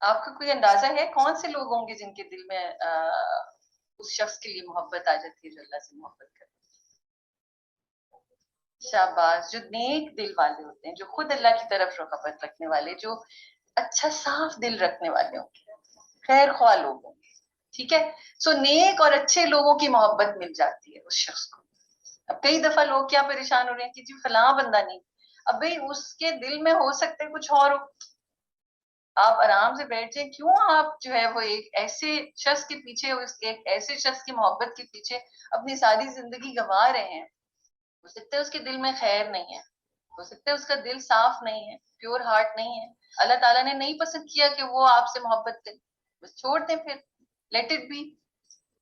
آپ کو کوئی اندازہ ہے کون سے لوگ ہوں گے جن کے دل میں اس شخص کے لیے محبت آ جاتی ہے جو اللہ سے محبت کرتے ہیں؟ شاباش, جو نیک دل والے ہوتے ہیں, جو خود اللہ کی طرف رغبت رکھنے والے, جو اچھا صاف دل رکھنے والے ہوں گے, خیر خواہ لوگ ہوں گے. ٹھیک ہے, سو نیک اور اچھے لوگوں کی محبت مل جاتی ہے اس شخص کو. اب کئی دفعہ لوگ کیا پریشان ہو رہے ہیں کہ جی فلاں بندہ نہیں, اب بھائی اس کے دل میں ہو سکتا ہے کچھ اور ہو. آپ آرام سے بیٹھ جائیں, کیوں آپ جو ہے وہ ایک ایسے شخص کے پیچھے, ایک ایسے شخص کی محبت کے پیچھے اپنی ساری زندگی گنوا رہے ہیں؟ ہو سکتا ہے اس کے دل میں خیر نہیں ہے, ہو سکتا ہے اس کا دل صاف نہیں ہے, پیور ہارٹ نہیں ہے, اللہ تعالیٰ نے نہیں پسند کیا کہ وہ آپ سے محبت کرے, بس چھوڑ دیں پھر, لیٹ اٹ بی.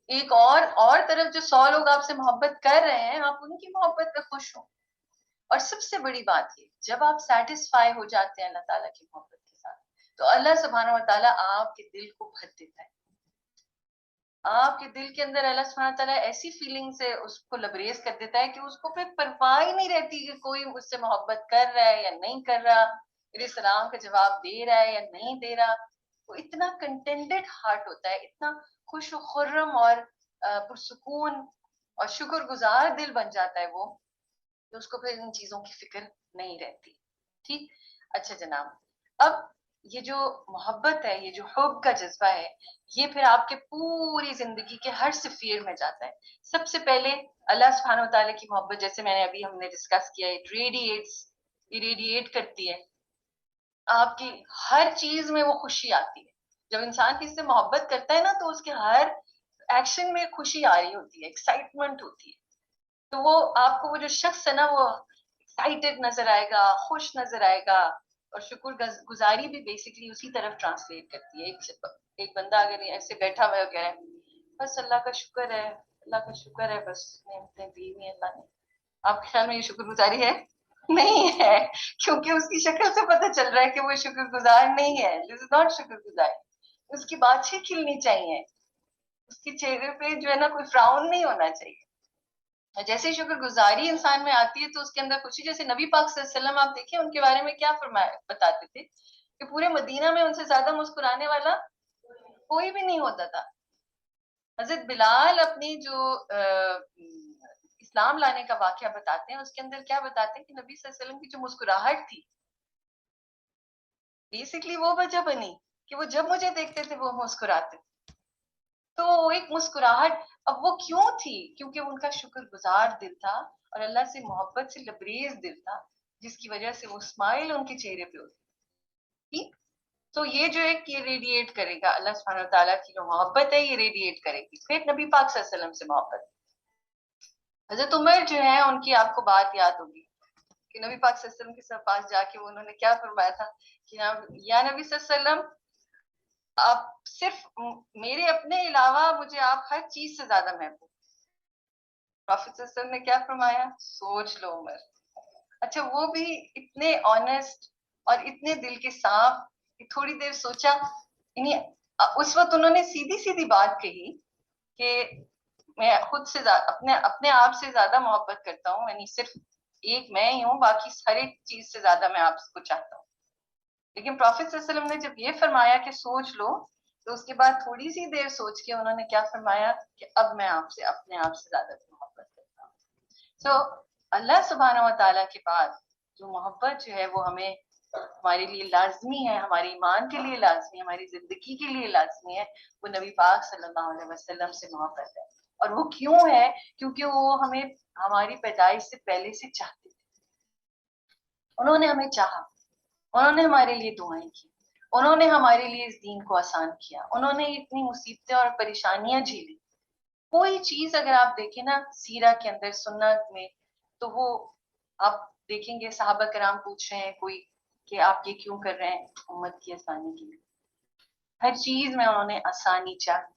ایک اور طرف جو 100 لوگ آپ سے محبت کر رہے ہیں, آپ ان کی محبت پہ خوش ہوں. اور سب سے بڑی بات یہ, جب آپ سیٹسفائی ہو جاتے ہیں اللہ تعالیٰ کی محبت کے ساتھ, تو اللہ سبحانہ و تعالیٰ آپ کے دل کو بھر دیتا ہے. آپ کے دل کے اندر اللہ سبحانہ تعالیٰ ایسی فیلنگ سے اس کو لبریز کر دیتا ہے کہ اس کو پھر پرواہ ہی نہیں رہتی کہ کوئی مجھ سے محبت کر رہا ہے یا نہیں کر رہا, میرے سلام کا جواب دے رہا ہے یا نہیں دے رہا. وہ اتنا کنٹینٹڈ ہارٹ ہوتا ہے, اتنا خوش و خرم اور پرسکون اور شکر گزار دل بن جاتا ہے وہ, کہ اس کو پھر ان چیزوں کی فکر نہیں رہتی. ٹھیک, اچھا جناب, اب یہ جو محبت ہے, یہ جو حب کا جذبہ ہے, یہ پھر آپ کے پوری زندگی کے ہر سفیر میں جاتا ہے. سب سے پہلے اللہ سبحانہ و تعالیٰ کی محبت, جیسے میں نے ابھی ہم نے ڈسکس کیا, ریڈیٹ کرتی ہے آپ کی ہر چیز میں, وہ خوشی آتی ہے. جب انسان کسی سے محبت کرتا ہے نا, تو اس کے ہر ایکشن میں خوشی آ رہی ہوتی ہے, ایکسائٹمنٹ ہوتی ہے. تو وہ آپ کو وہ جو شخص ہے نا, وہ ایکسائٹڈ نظر آئے گا, خوش نظر آئے گا. اور شکر گزاری بھی بیسکلی اسی طرف ٹرانسلیٹ کرتی ہے. ایک بندہ اگر ایسے بیٹھا ہوا ہے, بس اللہ کا شکر ہے, اللہ کا شکر ہے, بس نعمتیں دی ہوئی ہیں اللہ نے, آپ کے خیال میں یہ شکر گزاری ہے؟ نہیں ہے, کیونکہ اس کی شکل سے پتہ چل رہا ہے کہ وہ شکر گزار نہیں ہے. دس از ناٹ شکر گزاری. اس کی باتیں کھلنی چاہیے, اس کے چہرے پہ جو ہے نا کوئی فراؤن نہیں ہونا چاہیے. جیسے شکر گزاری انسان میں آتی ہے تو اس کے اندر خوشی. جیسے نبی پاک صلی اللہ علیہ وسلم آپ دیکھیں ان کے بارے میں کیا بتاتے تھے کہ پورے مدینہ میں ان سے زیادہ مسکرانے والا کوئی بھی نہیں ہوتا تھا. حضرت بلال اپنی جو اسلام لانے کا واقعہ بتاتے ہیں اس کے اندر کیا بتاتے ہیں کہ نبی صلی اللہ علیہ وسلم کی جو مسکراہٹ تھی بیسکلی وہ وجہ بنی کہ وہ جب مجھے دیکھتے تھے وہ مسکراتے. تو ایک مسکراہٹ اب وہ کیوں تھی؟ کیونکہ ان کا شکر گزار دل تھا اور اللہ سے محبت سے لبریز دل تھا جس کی وجہ سے وہ اسمائل ان کے چہرے پہ ہوتی. ٹھیک. تو یہ جو ہے کہ ریڈیٹ کرے گا اللہ سبحانہ و تعالیٰ کی جو محبت ہے یہ ریڈیٹ کرے گی. پھر نبی پاک صلی اللہ علیہ وسلم سے محبت. حضرت عمر جو ہے ان کی آپ کو بات یاد ہوگی کہ نبی پاک صلی اللہ علیہ وسلم کے پاس جا کے انہوں نے کیا فرمایا تھا کہ یا نبی صلی اللہ علیہ وسلم آپ صرف میرے اپنے علاوہ مجھے آپ ہر چیز سے زیادہ محبوب. پروفیٹ صلی اللہ علیہ وسلم نے کیا فرمایا؟ سوچ لو عمر. اچھا وہ بھی اتنے آنےسٹ اور اتنے دل کے صاف کہ تھوڑی دیر سوچا. یعنی اس وقت انہوں نے سیدھی سیدھی بات کہی کہ میں خود سے اپنے آپ سے زیادہ محبت کرتا ہوں. یعنی صرف ایک میں ہی ہوں باقی ہر ایک چیز سے زیادہ میں آپ کو چاہتا ہوں. لیکن پروفیٹ صلی اللہ علیہ وسلم نے جب یہ فرمایا کہ سوچ لو تو اس کے بعد تھوڑی سی دیر سوچ کے انہوں نے کیا فرمایا کہ اب میں آپ سے اپنے آپ سے زیادہ محبت کرتا ہوں. سو اللہ سبحانہ و تعالیٰ کے بعد جو محبت جو ہے وہ ہمیں ہمارے لیے لازمی ہے, ہمارے ایمان کے لیے لازمی ہے, ہماری زندگی کے لیے لازمی ہے, وہ نبی پاک صلی اللہ علیہ وسلم سے محبت ہے. اور وہ کیوں ہے؟ کیونکہ وہ ہمیں ہماری پیدائش سے پہلے سے چاہتے تھے. انہوں نے ہمیں چاہا, انہوں نے ہمارے لیے دعائیں کی, انہوں نے ہمارے لیے اس دین کو آسان کیا, انہوں نے اتنی مصیبتیں اور پریشانیاں جھیلی. کوئی چیز اگر آپ دیکھیں نا سیرہ کے اندر سنت میں تو وہ آپ دیکھیں گے صحابہ کرام پوچھ رہے ہیں کوئی کہ آپ یہ کیوں کر رہے ہیں؟ امت کی آسانی کے لیے. ہر چیز میں انہوں نے آسانی چاہی.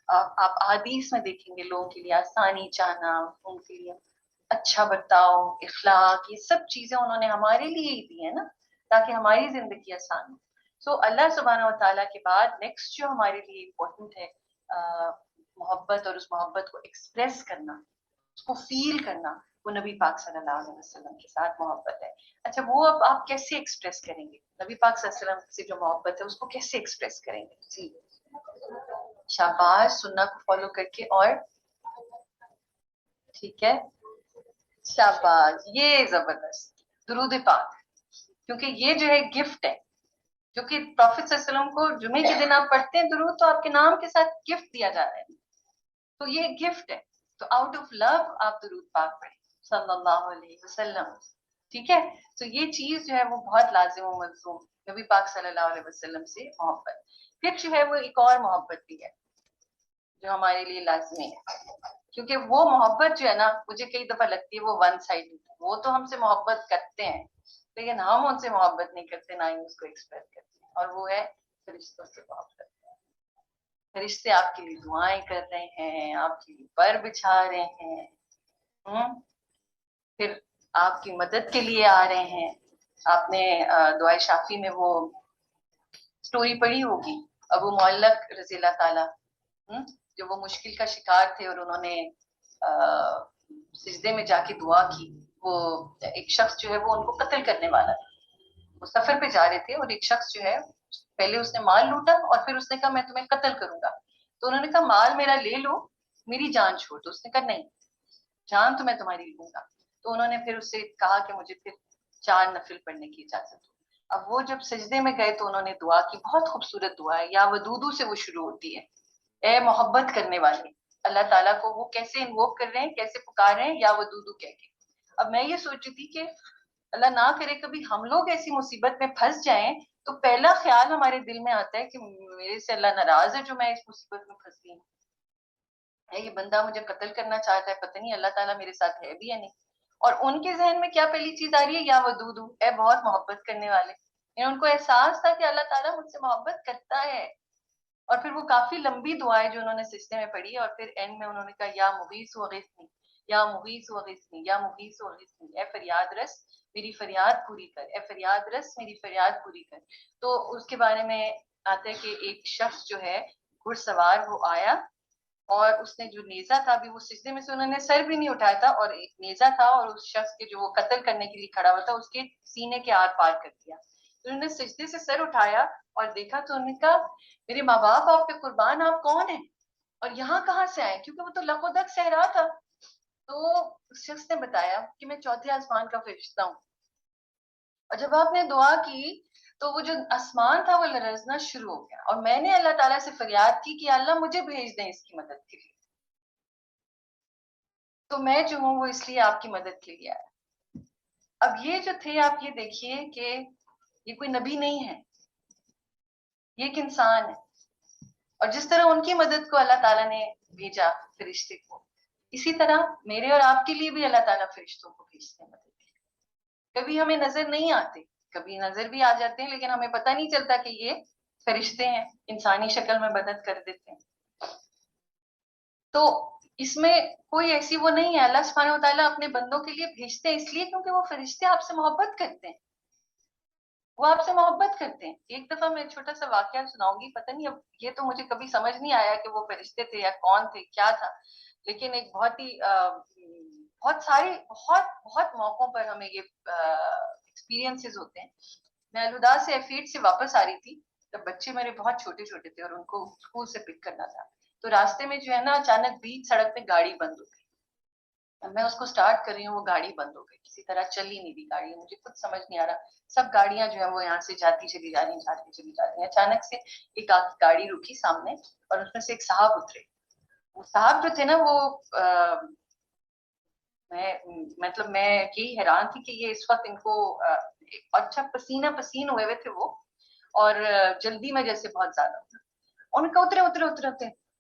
آپ حدیث میں دیکھیں گے لوگوں کے لیے آسانی چاہنا, ان کے لیے اچھا برتاؤ, اخلاق, یہ سب چیزیں انہوں نے ہمارے لیے ہی دی ہیں نا تاکہ ہماری زندگی آسان ہو. سو اللہ سبحانہ و تعالیٰ کے بعد نیکسٹ جو ہمارے لیے امپورٹنٹ ہے محبت, اور اس محبت کو ایکسپریس کرنا, اس کو فیل کرنا, وہ نبی پاک صلی اللہ علیہ وسلم کے ساتھ محبت ہے. اچھا وہ اب آپ کیسے ایکسپریس کریں گے نبی پاک صلی اللہ علیہ وسلم سے جو محبت ہے اس کو کیسے ایکسپریس کریں گے؟ جی شاباش, سننا کو فالو کر کے. اور ٹھیک ہے, شاباش, یہ زبردست درود پاک, کیونکہ یہ جو ہے گفٹ ہے جو کہ پروفیٹ صلی اللہ علیہ وسلم کو جمعے کے دن آپ پڑھتے ہیں درود تو آپ کے نام کے ساتھ گفٹ دیا جا رہا ہے, تو یہ گفٹ ہے. تو آؤٹ آف لو آپ درود پاک پڑھیں صلی اللہ علیہ وسلم. ٹھیک ہے, تو یہ چیز جو ہے وہ بہت لازم و ملزوم, نبی پاک صلی اللہ علیہ وسلم سے محبت. پھر جو ہے وہ ایک اور محبت بھی ہے جو ہمارے لیے لازمی ہے, کیونکہ وہ محبت جو ہے نا مجھے کئی دفعہ لگتی ہے وہ ون سائڈ. وہ تو ہم سے محبت کرتے ہیں لیکن ہم ان سے محبت نہیں کرتے, نہ ہی اس کو ایکسپریس کرتے ہیں, اور وہ ہے فرشتوں سے محبت. فرشتے آپ کے لیے دعائیں کر رہے ہیں, آپ کے لیے پر بچھا رہے ہیں, پھر آپ کی مدد کے لیے آ رہے ہیں. آپ نے دعائے شافی میں وہ سٹوری پڑھی ہوگی ابو معلق رضی اللہ تعالی, جو وہ مشکل کا شکار تھے اور انہوں نے سجدے میں جا کے دعا کی. وہ ایک شخص جو ہے وہ ان کو قتل کرنے والا تھا, وہ سفر پہ جا رہے تھے اور ایک شخص جو ہے پہلے اس نے مال لوٹا اور پھر اس نے کہا میں تمہیں قتل کروں گا. تو انہوں نے کہا مال میرا لے لو, میری جان چھوڑ دو. اس نے کہا نہیں, جان تو میں تمہاری لوں گا. تو انہوں نے پھر اس سے کہا کہ مجھے پھر 4 نفل پڑھنے کی اجازت ہو. اب وہ جب سجدے میں گئے تو انہوں نے دعا کی, بہت خوبصورت دعا ہے, یا ودودو سے وہ شروع ہوتی ہے, اے محبت کرنے والے. اللہ تعالیٰ کو وہ کیسے انووک کر رہے ہیں, کیسے پکار رہے ہیں, یا ودودو کہہ کے. اب میں یہ سوچ رہی تھی کہ اللہ نہ کرے کبھی ہم لوگ ایسی مصیبت میں پھنس جائیں تو پہلا خیال ہمارے دل میں آتا ہے کہ میرے سے اللہ ناراض ہے جو میں اس مصیبت میں پھنس گئی ہوں, یہ بندہ مجھے قتل کرنا چاہتا ہے, پتہ نہیں اللہ تعالیٰ میرے ساتھ ہے بھی یا نہیں. اور ان کے ذہن میں کیا پہلی چیز آ رہی ہے؟ یا ودودو, اے بہت محبت کرنے والے. یعنی ان کو احساس تھا کہ اللہ تعالیٰ مجھ سے محبت کرتا ہے. اور پھر وہ کافی لمبی دعا ہے جو انہوں نے سجدے میں پڑھی, اور پھر اینڈ میں انہوں نے کہا یا مغیث وغیثنی, یا مغیث وغیثنی, یا مغیث وغیثنی, اے فریاد رس میری فریاد پوری کر, اے فریاد رس میری فریاد پوری کر. تو اس کے بارے میں آتا ہے کہ ایک شخص جو ہے گھڑ سوار وہ آیا اور اس نے جو نیزہ تھا ابھی وہ سجدے میں سے انہوں نے سر بھی نہیں اٹھایا تھا اور ایک نیزہ تھا اور اس شخص کے جو وہ قتل کرنے کے لیے کھڑا ہوا تھا اس کے سینے کے آر پار کر دیا. انہوں نے سجدے سے سر اٹھایا اور دیکھا تو انہوں نے کہا میرے ماں باپ آپ پہ قربان, آپ کون ہیں اور یہاں کہاں سے آئے, کیونکہ وہ تو لق و دق صحرا تھا. تو اس شخص نے بتایا کہ میں چوتھے آسمان کا فرشتہ ہوں. اور جب آپ نے دعا کی تو وہ جو آسمان تھا وہ لرزنا شروع ہو گیا اور میں نے اللہ تعالیٰ سے فریاد کی کہ اللہ مجھے بھیج دیں اس کی مدد کے لیے. تو میں جو ہوں وہ اس لیے آپ کی مدد کے لیے آیا. اب یہ جو تھے آپ یہ دیکھیے کہ یہ کوئی نبی نہیں ہے, یہ ایک انسان ہے. اور جس طرح ان کی مدد کو اللہ تعالیٰ نے بھیجا فرشتے کو, اسی طرح میرے اور آپ کے لیے بھی اللہ تعالیٰ فرشتوں کو بھیجتے ہیں مدد کے لیے. کبھی ہمیں نظر نہیں آتے, کبھی نظر بھی آ جاتے ہیں, لیکن ہمیں پتہ نہیں چلتا کہ یہ فرشتے ہیں, انسانی شکل میں مدد کر دیتے ہیں. تو اس میں کوئی ایسی وہ نہیں ہے. اللہ سبحانہ و تعالیٰ اپنے بندوں کے لیے بھیجتے ہیں اس لیے کیونکہ وہ فرشتے آپ سے محبت کرتے ہیں, وہ آپ سے محبت کرتے ہیں. ایک دفعہ میں چھوٹا سا واقعہ سناؤں گی, پتہ نہیں اب یہ تو مجھے کبھی سمجھ نہیں آیا کہ وہ فرشتے تھے یا کون تھے کیا تھا, لیکن ایک بہت موقعوں پر ہمیں یہ ایکسپیرینسز ہوتے ہیں. میں الوداع سے F8 سے واپس آ رہی تھی جب بچے میرے بہت چھوٹے چھوٹے تھے اور ان کو اسکول سے پک کرنا تھا. تو راستے میں جو ہے نا اچانک بیچ سڑک پہ گاڑی بند ہو گئی. میں اس کو سٹارٹ کر رہی ہوں, وہ گاڑی بند ہو گئی, کسی طرح چل ہی نہیں رہی گاڑی. مجھے خود سمجھ نہیں آ رہا, سب گاڑیاں جو ہیں وہ یہاں سے جاتی چلی جا رہی ہیں. اچانک سے ایک گاڑی رکی سامنے اور اس میں سے ایک صاحب اترے. وہ صاحب جو تھے نا وہ میں یہی حیران تھی کہ یہ اس وقت ان کو اچھا پسینہ پسین ہوئے تھے وہ, اور جلدی میں جیسے بہت زیادہ. ان کا اترے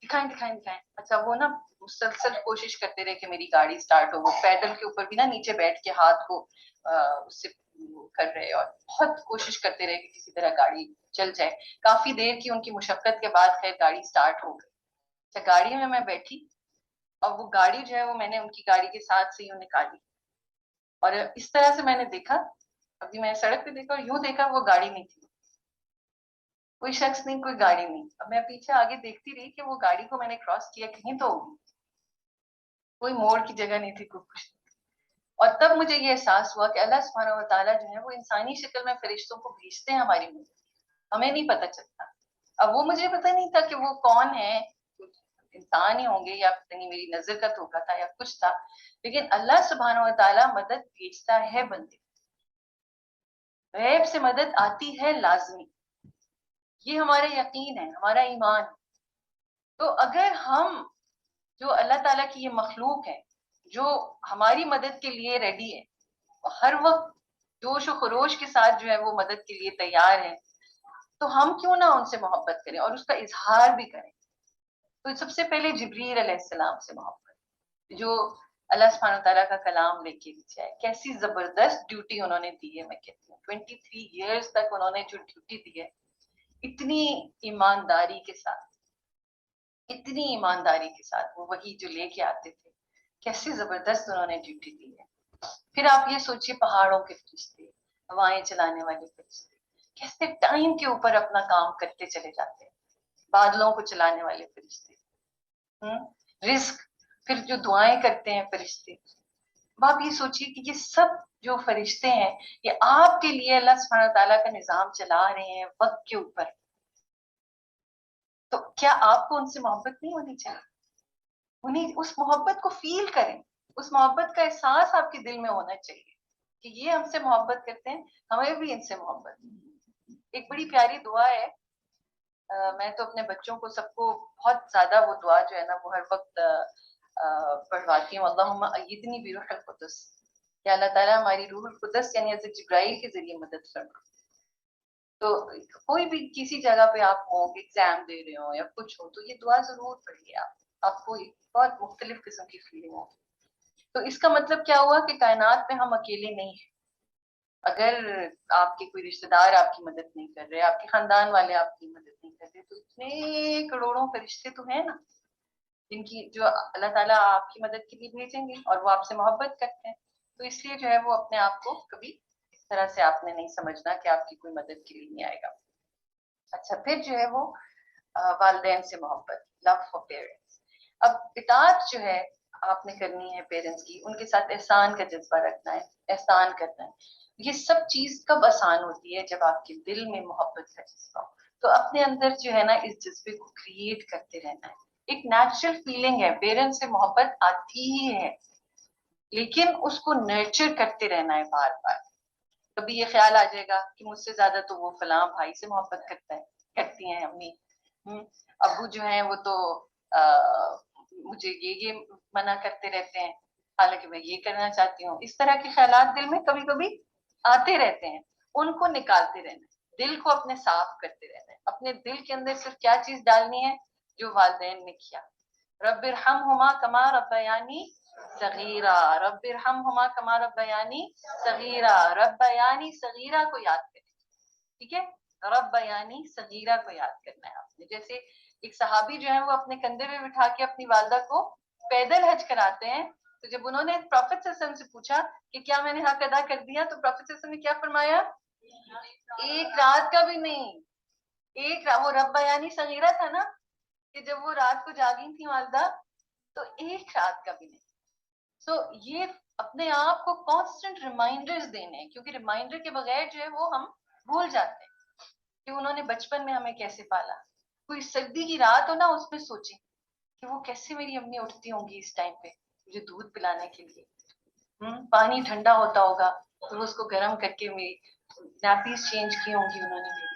دکھائیں. اچھا وہ نا مسلسل کوشش کرتے رہے کہ میری گاڑی سٹارٹ ہو. وہ پیڈل کے اوپر بھی نا نیچے بیٹھ کے ہاتھ کو اس سے کر رہے اور بہت کوشش کرتے رہے کہ کسی طرح گاڑی چل جائے. کافی دیر کی ان کی مشقت کے بعد خیر گاڑی سٹارٹ ہو گئی. اچھا گاڑی میں بیٹھی اور وہ گاڑی جو ہے وہ میں نے ان کی گاڑی کے ساتھ سے یوں نکالی اور اس طرح سے میں نے دیکھا, ابھی میں سڑک پہ دیکھا اور یوں دیکھا وہ گاڑی نہیں تھی, کوئی شخص نہیں, کوئی گاڑی نہیں. اب میں پیچھے آگے دیکھتی رہی کہ وہ گاڑی کو میں نے کراس کیا کہیں تو ہوگی, کوئی موڑ کی جگہ نہیں تھی, کوئی کچھ نہیں. اور تب مجھے یہ احساس ہوا کہ اللہ سبحانہ و تعالیٰ جو ہے وہ انسانی شکل میں فرشتوں کو بھیجتے ہیں ہماری مدد, ہمیں نہیں پتہ چلتا. اب وہ مجھے پتہ نہیں تھا کہ وہ کون ہے, انسان ہی ہوں گے یا پتہ نہیں میری نظر کا دھوکا تھا یا کچھ تھا, لیکن اللہ سبحانہ و تعالیٰ مدد بھیجتا ہے بندے. غیب سے مدد آتی ہے لازمی, یہ ہمارا یقین ہے, ہمارا ایمان. تو اگر ہم جو اللہ تعالیٰ کی یہ مخلوق ہے جو ہماری مدد کے لیے ریڈی ہے, ہر وقت جوش و خروش کے ساتھ جو ہے وہ مدد کے لیے تیار ہے, تو ہم کیوں نہ ان سے محبت کریں اور اس کا اظہار بھی کریں. تو سب سے پہلے جبریل علیہ السلام سے محبت, جو اللہ سبحانہ تعالیٰ کا کلام لے کے نیچے آئے. کیسی زبردست ڈیوٹی انہوں نے دی ہے, میں کہتی ہوں 23 ایئرز تک انہوں نے جو ڈیوٹی دی ہے, اتنی ایمانداری کے ساتھ وہ وہی جو لے کے آتے تھے, کیسی زبردست انہوں نے ڈیوٹی دی ہے. پھر آپ یہ سوچیے پہاڑوں کے فرشتے, ہوائیں چلانے والے فرشتے, کیسے ٹائم کے اوپر اپنا کام کرتے چلے جاتے ہیں. بادلوں کو چلانے والے فرشتے, رزق, پھر جو دعائیں کرتے ہیں فرشتے. اب آپ یہ سوچیے کہ یہ سب جو فرشتے ہیں یہ آپ کے لیے اللہ سبحانہ تعالیٰ کا نظام چلا رہے ہیں وقت کے اوپر, تو کیا آپ کو ان سے محبت نہیں ہونی چاہیے؟ انہیں اس محبت کو فیل کریں, اس محبت کا احساس آپ کے دل میں ہونا چاہیے کہ یہ ہم سے محبت کرتے ہیں, ہمیں بھی ان سے محبت. ایک بڑی پیاری دعا ہے, میں تو اپنے بچوں کو سب کو بہت زیادہ وہ دعا جو ہے نا وہ ہر وقت پڑھواتی ہوں, اللہم ایدنی بروح القدس, کہ اللہ تعالیٰ ہماری روح القدس یعنی حضرت جبرائیل کے ذریعے مدد فرما. تو کوئی بھی کسی جگہ پہ آپ ہوں, ایگزام دے رہے ہوں یا کچھ ہو, تو یہ دعا ضرور پڑھیے. آپ کو بہت مختلف قسم کی فیلنگ ہو. تو اس کا مطلب کیا ہوا کہ کائنات میں ہم اکیلے نہیں ہیں. اگر آپ کے کوئی رشتہ دار آپ کی مدد نہیں کر رہے, آپ کے خاندان والے آپ کی مدد نہیں کر رہے, تو اتنے کروڑوں فرشتے تو ہیں نا جن کی جو اللہ تعالیٰ آپ کی مدد کے لیے بھیجیں گے اور وہ آپ سے محبت کرتے ہیں. تو اس لیے جو ہے وہ اپنے آپ کو کبھی اس طرح سے آپ نے نہیں سمجھنا کہ آپ کی کوئی مدد کے لیے نہیں آئے گا. اچھا پھر جو ہے وہ والدین سے محبت, لو فار پیرنٹس. اب اطاعت جو ہے آپ نے کرنی ہے پیرنٹس کی، ان کے ساتھ احسان کا جذبہ رکھنا ہے، احسان کرنا ہے. یہ سب چیز کب آسان ہوتی ہے؟ جب آپ کے دل میں محبت کا جذبہ ہو. تو اپنے اندر جو ہے نا اس جذبے کو کریٹ کرتے رہنا ہے. ایک نیچرل فیلنگ ہے، پیرنٹ سے محبت آتی ہی ہے، لیکن اس کو نرچر کرتے رہنا ہے بار بار. کبھی یہ خیال آ جائے گا کہ مجھ سے زیادہ تو وہ فلاں بھائی سے محبت کرتی ہیں امی، ابو جو ہیں وہ تو مجھے یہ منع کرتے رہتے ہیں، حالانکہ میں یہ کرنا چاہتی ہوں. اس طرح کے خیالات دل میں کبھی کبھی آتے رہتے ہیں، ان کو نکالتے رہنا ہے، دل کو اپنے صاف کرتے رہنا ہے. اپنے دل کے اندر صرف کیا چیز ڈالنی ہے؟ جو والدین نے کیا. رب ارحمہما کما ربیانی صغیرہ، رب ارحمہما کما ربیانی صغیرہ. ربیانی صغیرہ کو یاد کریں، ٹھیک ہے؟ ربیانی صغیرہ کو یاد کرنا ہے آپ نے. جیسے ایک صحابی جو ہے وہ اپنے کندھے پہ بٹھا کے اپنی والدہ کو پیدل حج کراتے ہیں. تو جب انہوں نے پروفیٹ صلی اللہ علیہ وسلم سے پوچھا کہ کیا میں نے حق ادا کر دیا، تو پروفیٹ صلی اللہ علیہ وسلم نے کیا فرمایا؟ ایک رات کا بھی نہیں. ایک رات، وہ ربیانی صغیرہ تھا نا، کہ جب وہ رات کو جاگی تھی والدہ، تو ایک رات کا بھی نہیں. سو یہ اپنے آپ کو کانسٹنٹ ریمائنڈرز دینے ہیں، کیونکہ ریمائنڈر کے بغیر جو ہے وہ ہم بھول جاتے ہیں کہ انہوں نے بچپن میں ہمیں کیسے پالا. کوئی سردی کی رات ہو نا، اس میں سوچیں کہ وہ کیسے میری امی اٹھتی ہوں گی اس ٹائم پہ مجھے دودھ پلانے کے لیے. پانی ٹھنڈا ہوتا ہوگا تو اس کو گرم کر کے میری نیپیز چینج کی ہوں گی انہوں نے میری،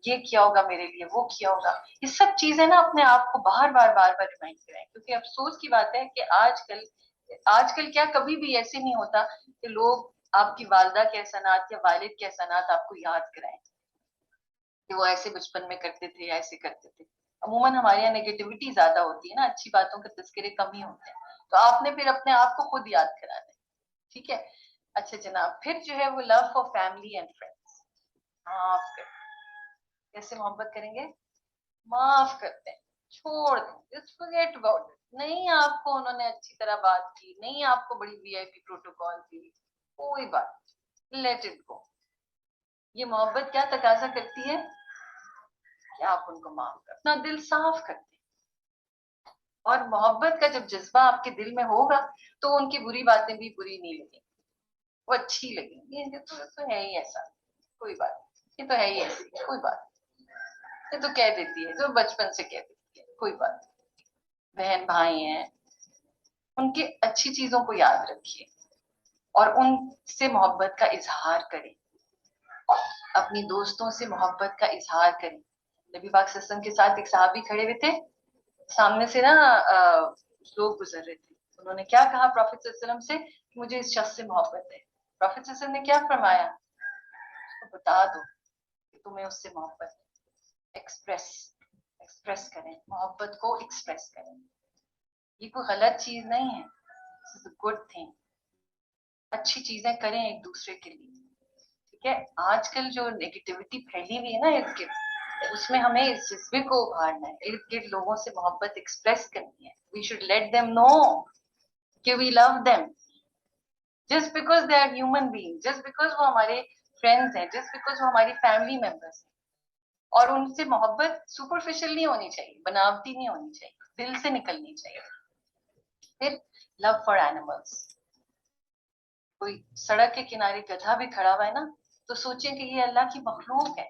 یہ کیا ہوگا میرے لیے، وہ کیا ہوگا. یہ سب چیزیں نا اپنے آپ کو بار بار ریمائنڈ کریں. کیونکہ افسوس کی بات ہے کہ آج کل کیا کبھی بھی ایسے نہیں ہوتا کہ لوگ آپ کی والدہ کے احسانات یا والد کے احسانات آپ کو یاد کرائیں کہ وہ ایسے بچپن میں کرتے تھے یا ایسے کرتے تھے. عموماً ہمارے یہاں نیگیٹیوٹی زیادہ ہوتی ہے نا، اچھی باتوں کے تذکرے کم ہی ہوتے ہیں. تو آپ نے پھر اپنے آپ کو خود یاد کرانا ہے، ٹھیک ہے؟ اچھا جناب، پھر جو ہے وہ love for family and friends. معاف کر، کیسے محبت کریں گے؟ معاف کرتے ہیں، چھوڑ دیں، جسٹ فورگیٹ اباؤٹ اٹ. نہیں آپ کو انہوں نے اچھی طرح بات کی، نہیں آپ کو بڑی وی آئی پی پروٹوکال دی، کوئی بات، لیٹ اٹ گو. یہ محبت کیا تقاضا کرتی ہے کہ آپ ان کو معاف کر، اپنا دل صاف کرتے ہیں. اور محبت کا جب جذبہ آپ کے دل میں ہوگا تو ان کی بری باتیں بھی بری نہیں لگیں، وہ اچھی لگیں گی. یہ تو ہے ہی ایسا، کوئی بات، یہ تو ہے ہی ایسی، کوئی بات، یہ تو کہہ دیتی ہے جو بچپن سے کہہ دیتی ہے، کوئی بات. بہن بھائی ہیں، ان کی اچھی چیزوں کو یاد رکھیے اور ان سے محبت کا اظہار کریں. اپنی دوستوں سے محبت کا اظہار کریں. نبی پاک صلی اللہ علیہ وسلم کے ساتھ ایک صحابی کھڑے ہوئے تھے، سامنے سے نا لوگ گزر رہے تھے. انہوں نے کیا کہا پروفیٹ صلی اللہ علیہ وسلم سے کہ مجھے اس شخص سے محبت ہے. پروفیٹ صلی اللہ علیہ وسلم نے کیا فرمایا؟ اس کو بتا دو کہ تمہیں اس سے محبت ہے. ایکسپریس کریں، محبت کو ایکسپریس کریں. یہ کوئی غلط چیز نہیں ہے، اٹس اے گڈ تھنگ. اچھی چیزیں کریں ایک دوسرے کے لیے، ٹھیک ہے؟ آج کل جو نیگیٹیوٹی پھیلی ہوئی ہے نا ارد گرد، اس میں ہمیں اس جذبے کو ابھارنا ہے. ارد گرد لوگوں سے محبت ایکسپریس کرنی ہے. We should let them know کہ we love them just because they are human beings, just because وہ ہمارے فرینڈز ہیں، just because وہ ہماری فیملی ممبرس ہیں. اور ان سے محبت سپرفیشل نہیں ہونی چاہیے، بناوٹی نہیں ہونی چاہیے، دل سے نکلنی چاہیے. پھر لو فار اینیملس. کوئی سڑک کے کنارے گدھا بھی کھڑا ہوا ہے نا، تو سوچیں کہ یہ اللہ کی مخلوق ہے.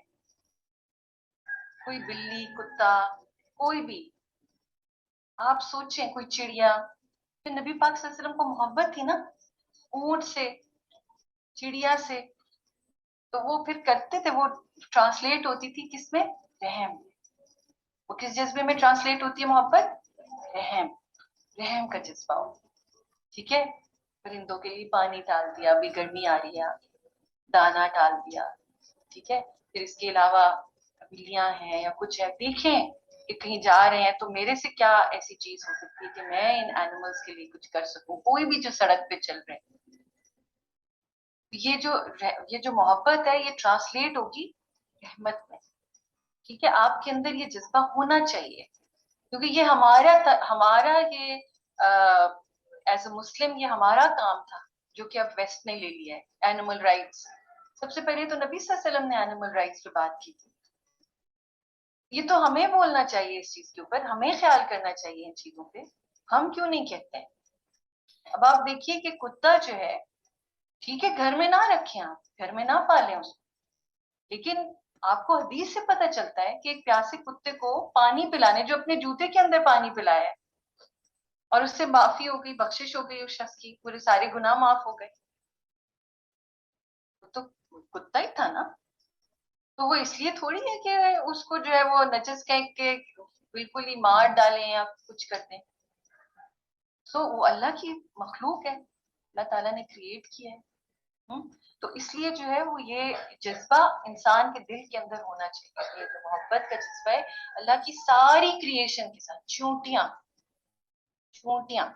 کوئی بلی، کتا، کوئی بھی، آپ سوچیں کوئی چڑیا. پھر نبی پاک صلی اللہ علیہ وسلم کو محبت تھی نا اونٹ سے، چڑیا سے، تو وہ پھر کرتے تھے، وہ ٹرانسلیٹ ہوتی تھی کس میں؟ رحم. وہ کس جذبے میں ٹرانسلیٹ ہوتی ہے محبت؟ رحم کا جذبہ ہو. ٹھیک ہے؟ پرندوں کے لیے پانی ڈال دیا، ابھی گرمی آ رہی ہے، دانا ڈال دیا، ٹھیک ہے؟ پھر اس کے علاوہ بلیاں ہیں یا کچھ ہے، دیکھیں کہ کہیں جا رہے ہیں تو میرے سے کیا ایسی چیز ہو سکتی ہے کہ میں ان اینیملز کے لیے کچھ کر سکوں. کوئی بھی جو سڑک پہ چل رہے ہیں، یہ جو محبت ہے یہ ٹرانسلیٹ ہوگی رحمت میں. ٹھیک ہے؟ آپ کے اندر یہ جذبہ ہونا چاہیے، کیونکہ یہ ہمارا یہ ایز اے مسلم یہ ہمارا کام تھا جو کہ اب ویسٹ نے لے لیا ہے. اینیمل رائٹس، سب سے پہلے تو نبی صلی اللہ علیہ وسلم نے اینیمل رائٹس پہ بات کی تھی. یہ تو ہمیں بولنا چاہیے اس چیز کے اوپر, ہمیں خیال کرنا چاہیے ان چیزوں پہ, ہم کیوں نہیں کہتے ہیں. اب آپ دیکھیے کہ کتا جو ہے, ٹھیک ہے گھر میں نہ رکھیں, آپ گھر میں نہ پالیں اس کو, لیکن آپ کو حدیث سے پتہ چلتا ہے کہ ایک پیاسے کتے کو پانی پلانے, جو اپنے جوتے کے اندر پانی پلایا ہے, اور اس سے معافی ہو گئی, بخشش ہو گئی اس شخص کی, پورے سارے گناہ معاف ہو گئے. تو کتا ہی تھا نا, تو وہ اس لیے تھوڑی ہے کہ اس کو جو ہے وہ نجس کہہ کے بالکل ہی مار ڈالیں یا کچھ کر دیں. سو وہ اللہ کی مخلوق ہے, اللہ تعالیٰ نے کریٹ کیا ہے. تو اس لیے جو ہے وہ یہ جذبہ انسان کے دل کے اندر ہونا چاہیے, یہ جو محبت کا جذبہ ہے اللہ کی ساری کریشن کے ساتھ. چونٹیاں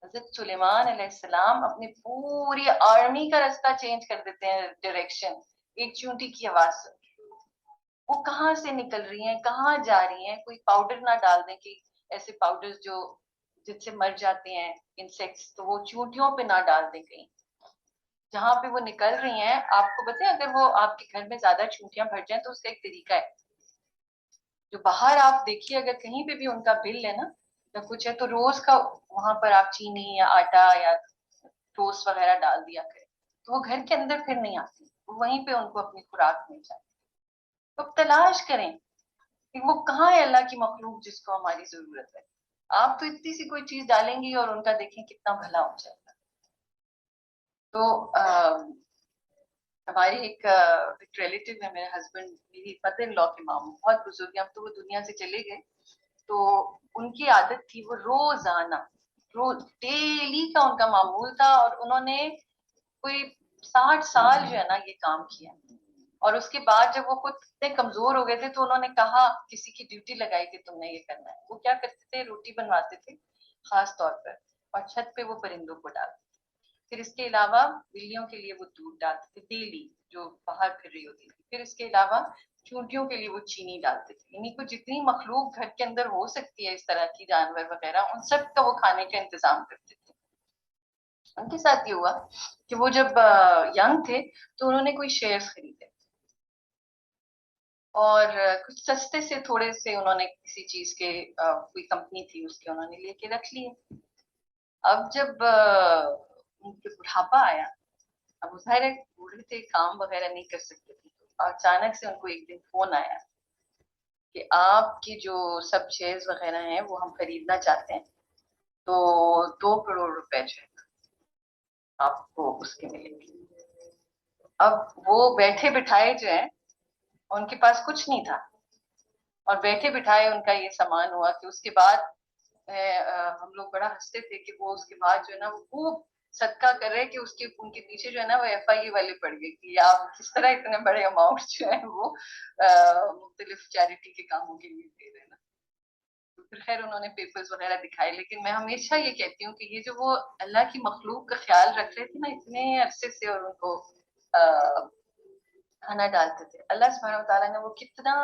حضرت سلیمان علیہ السلام اپنی پوری آرمی کا راستہ چینج کر دیتے ہیں, ڈائریکشن, ایک چونٹی کی آواز سے. وہ کہاں سے نکل رہی ہیں, کہاں جا رہی ہیں, کوئی پاؤڈر نہ ڈال دیں کہ ایسے پاؤڈر جو جن سے مر جاتے ہیں انسیکٹس, تو وہ چونٹیوں پہ نہ ڈال دیں کہیں. جہاں پہ وہ نکل رہی ہیں, آپ کو بتائیں اگر وہ آپ کے گھر میں زیادہ چونٹیاں بھر جائیں تو اس کا ایک طریقہ ہے, جو باہر آپ دیکھیے اگر کہیں پہ بھی ان کا بل ہے نا یا کچھ ہے, تو روز کا وہاں پر آپ چینی یا آٹا یا ٹوسٹ وغیرہ ڈال دیا کریں, تو وہ گھر کے اندر پھر نہیں آتی, وہیں پہ ان کو اپنی خوراک مل جاتی. تو تلاش کریں کہ وہ کہاں ہے اللہ کی مخلوق جس کو ہماری ضرورت ہے. آپ تو اتنی سی کوئی چیز ڈالیں گی اور ان کا دیکھیں کتنا بھلا ہو جائے گا. تو ہماری ایک ریلیٹیو ہے, میرے ہسبینڈ, میری مدر ان لا کے ماموں, بہت بزرگ ہیں, اب تو وہ دنیا سے چلے گئے. تو ان کی عادت تھی وہ روزانہ, روز ڈیلی کا ان کا معمول تھا, اور انہوں نے کوئی 60 سال جو ہے نا یہ کام کیا. اور اس کے بعد جب وہ خود اتنے کمزور ہو گئے تھے تو انہوں نے کہا, کسی کی ڈیوٹی لگائی کہ تم نے یہ کرنا ہے. وہ کیا کرتے تھے, روٹی بنواتے تھے خاص طور پر, اور چھت پہ وہ پرندوں کو ڈالتے. پھر اس کے علاوہ بلیوں کے لیے وہ دودھ ڈالتے تھے ڈیلی, جو باہر پھر رہی ہوتی تھی. پھر اس کے علاوہ چونٹیوں کے لیے وہ چینی ڈالتے تھے. یعنی کو جتنی مخلوق گھر کے اندر ہو سکتی ہے اس طرح کی, جانور وغیرہ, ان سب کا وہ کھانے کا انتظام کرتے تھے. ان کے ساتھ یہ ہوا کہ وہ جب ینگ تھے تو انہوں نے کوئی شیئرز خریدے, اور کچھ سستے سے تھوڑے سے انہوں نے کسی چیز کے, کوئی کمپنی تھی اس کے, انہوں نے لے کے رکھ لیے. اب جب ان کے بڑھاپا آیا, اب ظاہر ہے بوڑھے تھے, کام وغیرہ نہیں کر سکتے تھے, تو اچانک سے ان کو ایک دن فون آیا کہ آپ کی جو سب شیئرز وغیرہ ہیں وہ ہم خریدنا چاہتے ہیں, تو 2 کروڑ روپے جو ہے آپ کو اس کے ملیں گے. اب وہ بیٹھے بٹھائے جو ہیں, ان کے پاس کچھ نہیں تھا, اور بیٹھے بٹھائے ان کا یہ سامان ہوا کہ اس کے بعد ہم لوگ بڑا ہنستے تھے کہ وہ اس کے بعد جو ہے نا وہ خوب صدقہ کر رہے کہ ان کے پیچھے جو ہے نا وہ FIA والے پڑ گئے کہ آپ کس طرح اتنے بڑے اماؤنٹ جو ہے وہ مختلف چیریٹی کے کاموں کے لیے دے رہے ہیں. تو پھر خیر انہوں نے پیپرز وغیرہ دکھائے, لیکن میں ہمیشہ یہ کہتی ہوں کہ یہ جو وہ اللہ کی مخلوق کا خیال رکھ رہے تھے نا اتنے عرصے سے, اور ان کو کھانا ڈالتے تھے, اللہ سبحانہ وتعالیٰ نے وہ کتنا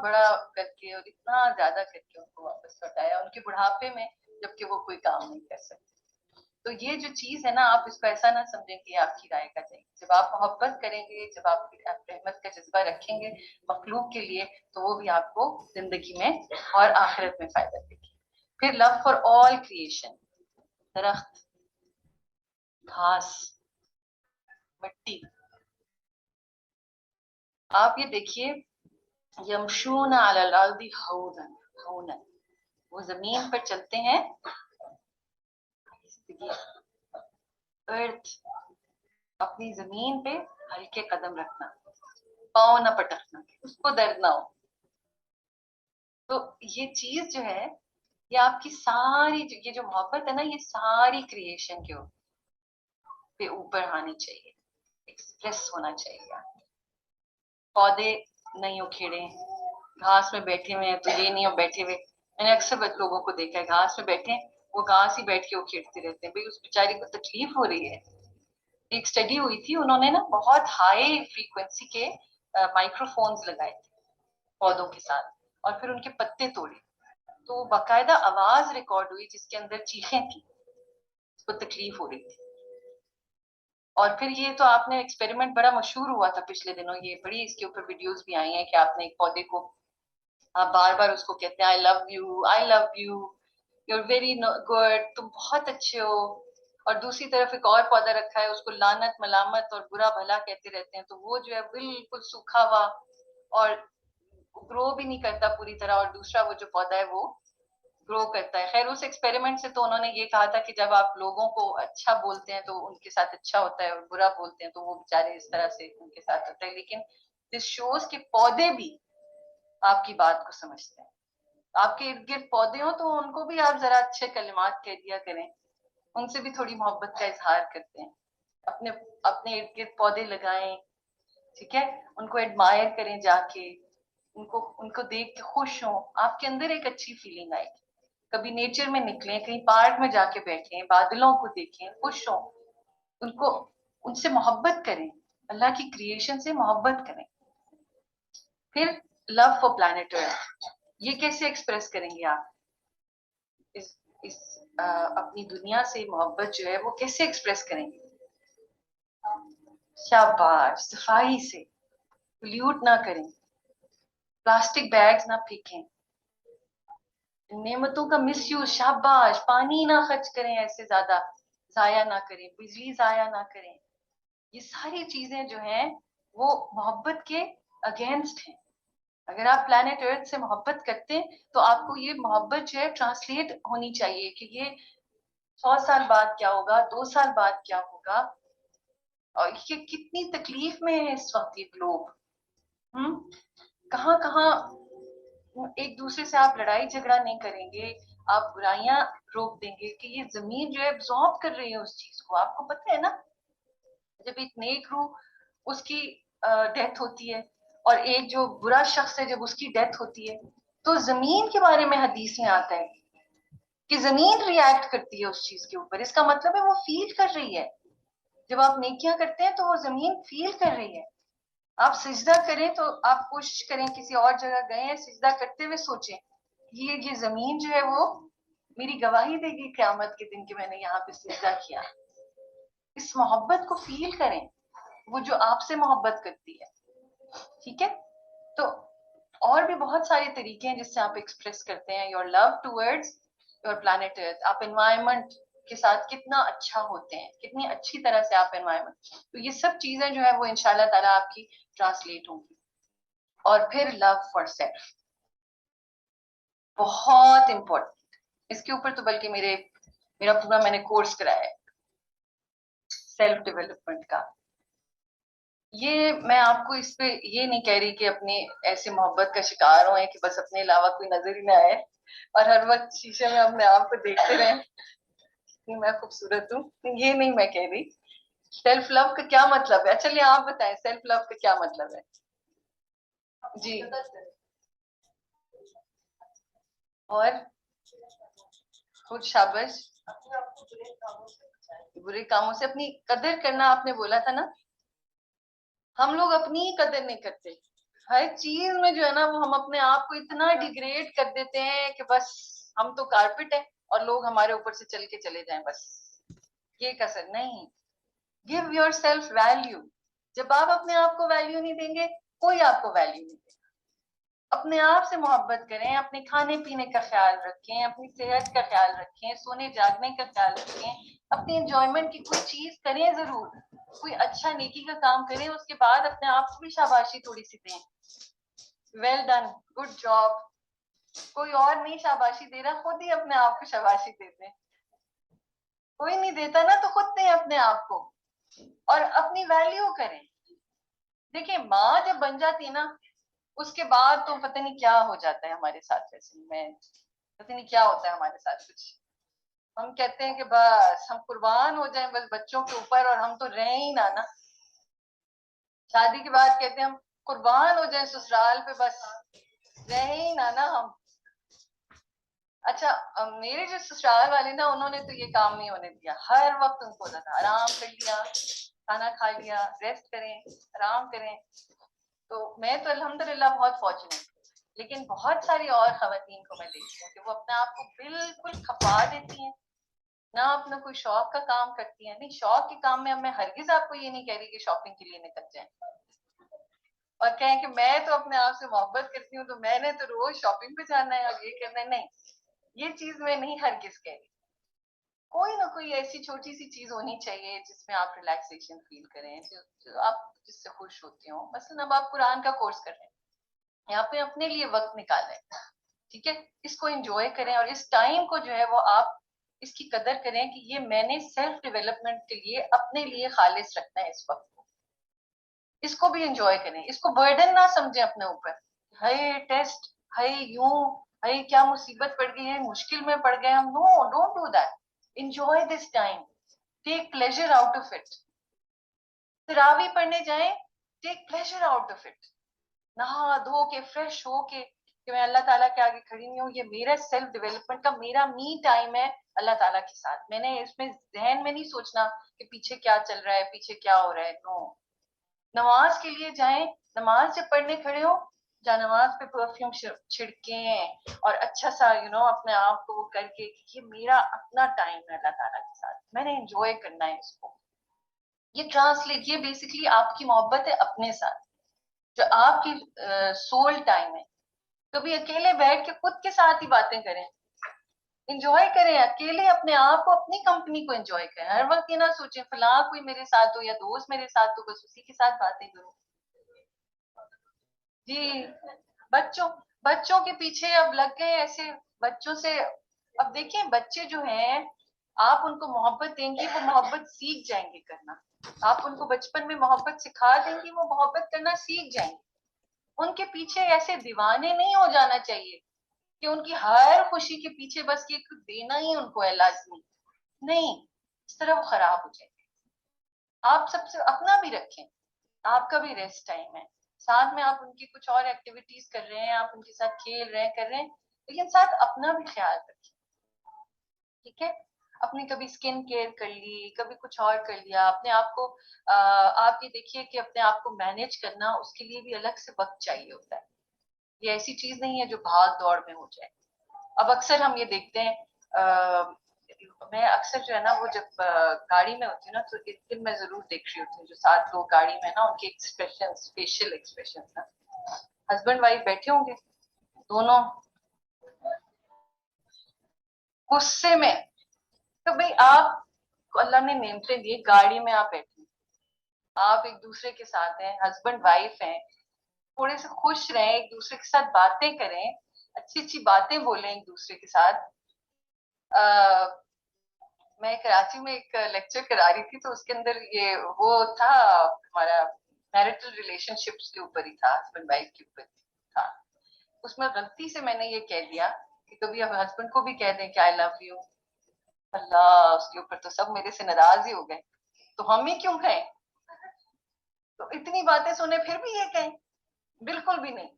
بڑا کر کے اور اتنا زیادہ کر کے ان کو واپس لوٹایا ان کے بڑھاپے میں, جبکہ وہ کوئی کام نہیں کر سکتے. تو یہ جو چیز ہے نا, آپ اس کو ایسا نہ سمجھیں کہ آپ کی رائے کا جائیں. جب آپ محبت کریں گے, جب آپ رحمت کا جذبہ رکھیں گے مخلوق کے لیے, تو وہ بھی آپ کو زندگی میں اور آخرت میں فائدہ دے گی. پھر لو فار آل کریشن, درخت, گھاس, مٹی. آپ یہ دیکھیے, یمشون علی الارض ہونا, وہ زمین پر چلتے ہیں, ارتھ, اپنی زمین پہ ہلکے قدم رکھنا, پاؤں نہ پٹکنا, اس کو درد نہ ہو. تو یہ چیز جو ہے یہ آپ کی ساری یہ جو محبت ہے نا, یہ ساری کریشن کے پہ اوپر آنی چاہیے, ایکسپریس ہونا چاہیے. پودے نہیں اکھیڑے, گھاس میں بیٹھے ہوئے ہیں تو یہ نہیں ہو بیٹھے ہوئے. میں نے اکثر لوگوں کو دیکھا ہے گھاس میں بیٹھے, وہ گھاس ہی بیٹھ کے اکھیڑتے رہتے ہیں. بھائی اس بیچاری کو تکلیف ہو رہی ہے. ایک اسٹڈی ہوئی تھی, انہوں نے نا بہت ہائی فریکوینسی کے مائکرو فونز لگائے تھے پودوں کے ساتھ, اور پھر ان کے پتے توڑے, تو باقاعدہ آواز ریکارڈ ہوئی جس کے اندر چیخیں تھیں, اس کو تکلیف ہو رہی تھی. اور پھر یہ تو آپ نے ایکسپیریمنٹ بڑا مشہور ہوا تھا پچھلے دنوں, یہ بڑی اس کے اوپر ویڈیوز بھی آئی ہیں کہ آپ نے ایک پودے کو آپ بار بار اس کو کہتے ہیں I love you, you are very good, تم بہت اچھے ہو، اور دوسری طرف ایک اور پودا رکھا ہے، اس کو لعنت ملامت اور برا بھلا کہتے رہتے ہیں، تو وہ جو ہے بالکل سوکھا ہوا اور گرو بھی نہیں کرتا پوری طرح، اور دوسرا وہ جو پودا ہے وہ گرو کرتا ہے. خیر اس ایکسپیریمنٹ سے تو انہوں نے یہ کہا تھا کہ جب آپ لوگوں کو اچھا بولتے ہیں تو ان کے ساتھ اچھا ہوتا ہے، اور برا بولتے ہیں تو وہ بیچارے اس طرح سے ان کے ساتھ ہوتا ہے. لیکن دس شوز کے پودے بھی آپ کی بات کو سمجھتے ہیں. آپ کے ارد گرد پودے ہوں تو ان کو بھی آپ ذرا اچھے کلمات کہہ دیا کریں، ان سے بھی تھوڑی محبت کا اظہار کرتے ہیں. اپنے اپنے ارد گرد پودے لگائیں، ٹھیک ہے، ان کو ایڈمائر کریں جا کے، ان کو دیکھ کے خوش ہوں، آپ کے اندر ایک اچھی فیلنگ آئے گی. کبھی نیچر میں نکلیں، کہیں پارک میں جا کے بیٹھیں، بادلوں کو دیکھیں، خوش ہوں، ان سے محبت کریں، اللہ کی کریشن سے محبت کریں. پھر لو فار پلانٹ ارتھ، یہ کیسے ایکسپریس کریں گے آپ؟ اس اپنی دنیا سے محبت جو ہے وہ کیسے ایکسپریس کریں گے؟ شاباش، صفائی سے، پلیوٹ نہ کریں، پلاسٹک بیگز نہ پھینکیں، نعمتوں کا مس یوز، شاباش، پانی نہ خرچ کریں، ایسے زیادہ ضائع نہ کریں، بجلی ضائع نہ کریں. یہ ساری چیزیں جو ہیں وہ محبت کے اگینسٹ ہیں. اگر آپ پلانٹ ارتھ سے محبت کرتے ہیں تو آپ کو یہ محبت جو ہے ٹرانسلیٹ ہونی چاہیے کہ یہ 100 سال بعد کیا ہوگا، 2 سال بعد کیا ہوگا، اور یہ کتنی تکلیف میں ہے اس وقت یہ گلوب. کہاں کہاں ایک دوسرے سے آپ لڑائی جھگڑا نہیں کریں گے، آپ برائیاں روک دیں گے کہ یہ زمین جو ہے ابزارب کر رہی ہے اس چیز کو. آپ کو پتہ ہے نا، جب ایک نیک روح اس کی ڈیتھ ہوتی ہے اور ایک جو برا شخص ہے جب اس کی ڈیتھ ہوتی ہے، تو زمین کے بارے میں حدیث میں آتا ہے کہ زمین ریئیکٹ کرتی ہے اس چیز کے اوپر. اس کا مطلب ہے وہ فیل کر رہی ہے. جب آپ نیکیاں کرتے ہیں تو وہ زمین فیل کر رہی ہے. آپ سجدہ کریں تو آپ کوشش کریں، کسی اور جگہ گئے ہیں سجدہ کرتے ہوئے سوچیں یہ زمین جو ہے وہ میری گواہی دے گی قیامت کے دن کہ میں نے یہاں پہ سجدہ کیا. اس محبت کو فیل کریں، وہ جو آپ سے محبت کرتی ہے. ٹھیک ہے، تو اور بھی بہت سارے طریقے ہیں جس سے آپ ایکسپریس کرتے ہیں your love towards your planet earth. آپ انوائرمنٹ کے ساتھ کتنا اچھا ہوتے ہیں، کتنی اچھی طرح سے آپ انوائرمنٹ، تو یہ سب چیزیں جو ہے وہ انشاءاللہ تعالیٰ آپ کی ٹرانسلیٹ ہوں گی. اور پھر لو فار سیلف، بہت امپورٹنٹ. اس کے اوپر تو بلکہ میرا پورا میں نے کورس کرایا ہے سیلف ڈیولپمنٹ کا. یہ میں آپ کو اس پہ یہ نہیں کہہ رہی کہ اپنے ایسے محبت کا شکار ہوئے کہ بس اپنے علاوہ کوئی نظر ہی نہ آئے اور ہر وقت شیشے میں اپنے آپ کو دیکھتے رہیں کہ میں خوبصورت ہوں. یہ نہیں میں کہہ رہی. سیلف لو کا کیا مطلب ہے؟ چلیے آپ بتائیں سیلف لو کا کیا مطلب ہے. جی، اور خود شابش، برے کاموں سے اپنی قدر کرنا. آپ نے بولا تھا نا، ہم لوگ اپنی ہی قدر نہیں کرتے. ہر چیز میں جو ہے نا وہ ہم اپنے آپ کو اتنا ڈیگریڈ کر دیتے ہیں کہ بس ہم تو کارپٹ ہیں اور لوگ ہمارے اوپر سے چل کے چلے جائیں. بس یہ کسر نہیں. Give your self value. جب آپ اپنے آپ کو ویلیو نہیں دیں گے کوئی آپ کو ویلیو نہیں دے گا. اپنے آپ سے محبت کریں، اپنے کھانے پینے کا خیال رکھیں، اپنی صحت کا خیال رکھیں، سونے جاگنے کا خیال رکھیں، اپنی انجوائمنٹ کی کوئی چیز کریں، ضرور کوئی اچھا نیکی کا کام کریں، اس کے بعد اپنے آپ کو بھی شاباشی تھوڑی سی دیں، ویل ڈن، گڈ جاب. کوئی اور نہیں شاباشی دے رہا، خود ہی اپنے آپ کو شاباشی دیتے ہیں. کوئی نہیں دیتا نا تو خود دیں اپنے آپ کو اور اپنی ویلیو کریں. دیکھیں ماں جب بن جاتی ہے نا اس کے بعد تو پتہ نہیں کیا ہو جاتا ہے ہمارے ساتھ. ویسے میں پتہ نہیں کیا ہوتا ہے ہمارے ساتھ. کچھ ہم کہتے ہیں کہ بس ہم قربان ہو جائیں بس بچوں کے اوپر اور ہم تو رہیں ہی نہ نا. شادی کے بعد کہتے ہیں ہم قربان ہو جائیں سسرال پہ، بس رہیں ہی نہ نا ہم. اچھا میرے جو سسرال والے نا انہوں نے تو یہ کام نہیں ہونے دیا. ہر وقت ان کو ہوتا تھا آرام کر لیا، کھانا کھا لیا، ریسٹ کریں، آرام کریں. تو میں تو الحمدللہ بہت فارچونیٹ ہوں. لیکن بہت ساری اور خواتین کو میں دیکھتی ہوں کہ وہ اپنے آپ کو بالکل کھپا دیتی ہیں، نہ اپنا کوئی شوق کا کام کرتی ہیں. نہیں، شوق کے کام میں اب میں ہرگز آپ کو یہ نہیں کہہ رہی کہ شاپنگ کے لیے نکل جائیں. اور کہیں کہ میں تو اپنے آپ سے محبت کرتی ہوں تو میں نے تو روز شاپنگ پہ جانا ہے اور یہ کرنا ہے. نہیں, یہ چیز میں نہیں ہرگز کہہ رہی. کوئی نہ کوئی ایسی چھوٹی سی چیز ہونی چاہیے جس میں آپ ریلیکسیشن فیل کریں, جو آپ جس سے خوش ہوتے ہوں. مثلاً اب آپ قرآن کا کورس کر رہے ہیں, یہاں پہ اپنے لیے وقت نکالیں, ٹھیک ہے, اس کو انجوائے کریں اور اس ٹائم کو جو ہے وہ آپ اس کی قدر کریں کہ یہ میں نے سیلف ڈیولپمنٹ کے لیے اپنے لیے خالص رکھنا ہے اس وقت کو. اس کو بھی انجوائے کریں, اس کو برڈن نہ سمجھیں اپنے اوپر. ہائے ٹیسٹ, ہائے یوں, ہائے کیا مصیبت پڑ گئی ہے, مشکل میں پڑ گئے ہم. No, don't do that. Enjoy this time, take pleasure out of it. تراوی پڑھنے جائیں, take pleasure out of it. نہا دھو کے فریش ہو کے کہ میں اللہ تعالیٰ کے آگے کھڑی ہوئی ہوں, یہ میرا سیلف ڈیولپمنٹ کا میرا می ٹائم ہے اللہ تعالیٰ کے ساتھ. میں نے اس میں ذہن میں نہیں سوچنا کہ پیچھے کیا چل رہا ہے, پیچھے کیا ہو رہا ہے. نو. نماز کے لیے جائیں, نماز جب پڑھنے کھڑے ہو, جہاں نماز پہ پرفیوم چھڑکیں اور اچھا سا اپنے آپ کو وہ کر کے یہ میرا اپنا ٹائم ہے اللہ تعالیٰ کے ساتھ, میں نے انجوائے کرنا ہے اس کو. یہ ٹرانسلیٹ, یہ بیسکلی آپ کی محبت ہے اپنے ساتھ, جو آپ کی سول ٹائم ہے. کبھی اکیلے بیٹھ کے خود کے ساتھ ہی باتیں کریں, انجوائے کریں اکیلے اپنے آپ کو, اپنی کمپنی کو انجوائے کریں. ہر وقت یہ نہ سوچیں فلاں کوئی میرے ساتھ ہو یا دوست میرے ساتھ ہو, بس اسی کے ساتھ باتیں کروں. جی, بچوں کے پیچھے اب لگ گئے ایسے. بچوں سے اب دیکھیں, بچے جو ہیں آپ ان کو محبت دیں گی, وہ محبت سیکھ جائیں گے کرنا. آپ ان کو بچپن میں محبت سکھا دیں گی, وہ محبت کرنا سیکھ جائیں گے. ان کے پیچھے ایسے دیوانے نہیں ہو جانا چاہیے کہ ان کی ہر خوشی کے پیچھے بس یہ دینا ہی ان کو ہے لازمی. نہیں, اس طرح وہ خراب ہو جائے گی. آپ سب سے اپنا بھی رکھیں, آپ کا بھی ریسٹ ٹائم ہے, ساتھ میں آپ ان کی کچھ اور ایکٹیویٹیز کر رہے ہیں, آپ ان کے ساتھ کھیل رہے ہیں, کر رہے ہیں, لیکن ساتھ اپنا بھی خیال رکھیں. ٹھیک ہے, اپنی کبھی اسکن کیئر کر لی, کبھی کچھ اور کر لیا. اپنے آپ کو آپ یہ دیکھیے کہ اپنے آپ کو مینیج کرنا, اس کے لیے بھی الگ سے وقت چاہیے ہوتا ہے. یہ ایسی چیز نہیں ہے جو بھاگ دوڑ میں ہو جائے. اب اکثر ہم یہ دیکھتے ہیں, میں اکثر جو ہے نا وہ جب گاڑی میں ہوتی ہوں نا تو ایک دن میں ضرور دیکھ رہی ہوتی ہوں جو 7 لوگ گاڑی میں نا, ان کے ایکسپریشن, فیشیل ایکسپریشن نا, ہسبینڈ وائف بیٹھے ہوں گے دونوں غصے میں. تو بھئی آپ کو اللہ نے نعمتیں دی, گاڑی میں آپ بیٹھے, آپ ایک دوسرے کے ساتھ ہیں, ہسبینڈ وائف ہیں, تھوڑے سے خوش رہیں, ایک دوسرے کے ساتھ باتیں کریں, اچھی اچھی باتیں بولیں ایک دوسرے کے ساتھ. میں کراچی میں ایک لیکچر کرا رہی تھی, تو اس کے اندر یہ وہ تھا ہمارا میرٹل ریلیشن شپس کے اوپر ہی تھا, ہسبینڈ وائف کے اوپر تھا. اس میں غلطی سے میں نے یہ کہہ دیا کہ کبھی اب ہسبینڈ کو بھی کہہ دیں کہ آئی لو یو. اللہ, اس کے اوپر تو سب میرے سے ناراض ہی ہو گئے, تو ہم ہی کیوں کہیں, تو اتنی باتیں سنے پھر بھی یہ کہیں, بالکل بھی نہیں.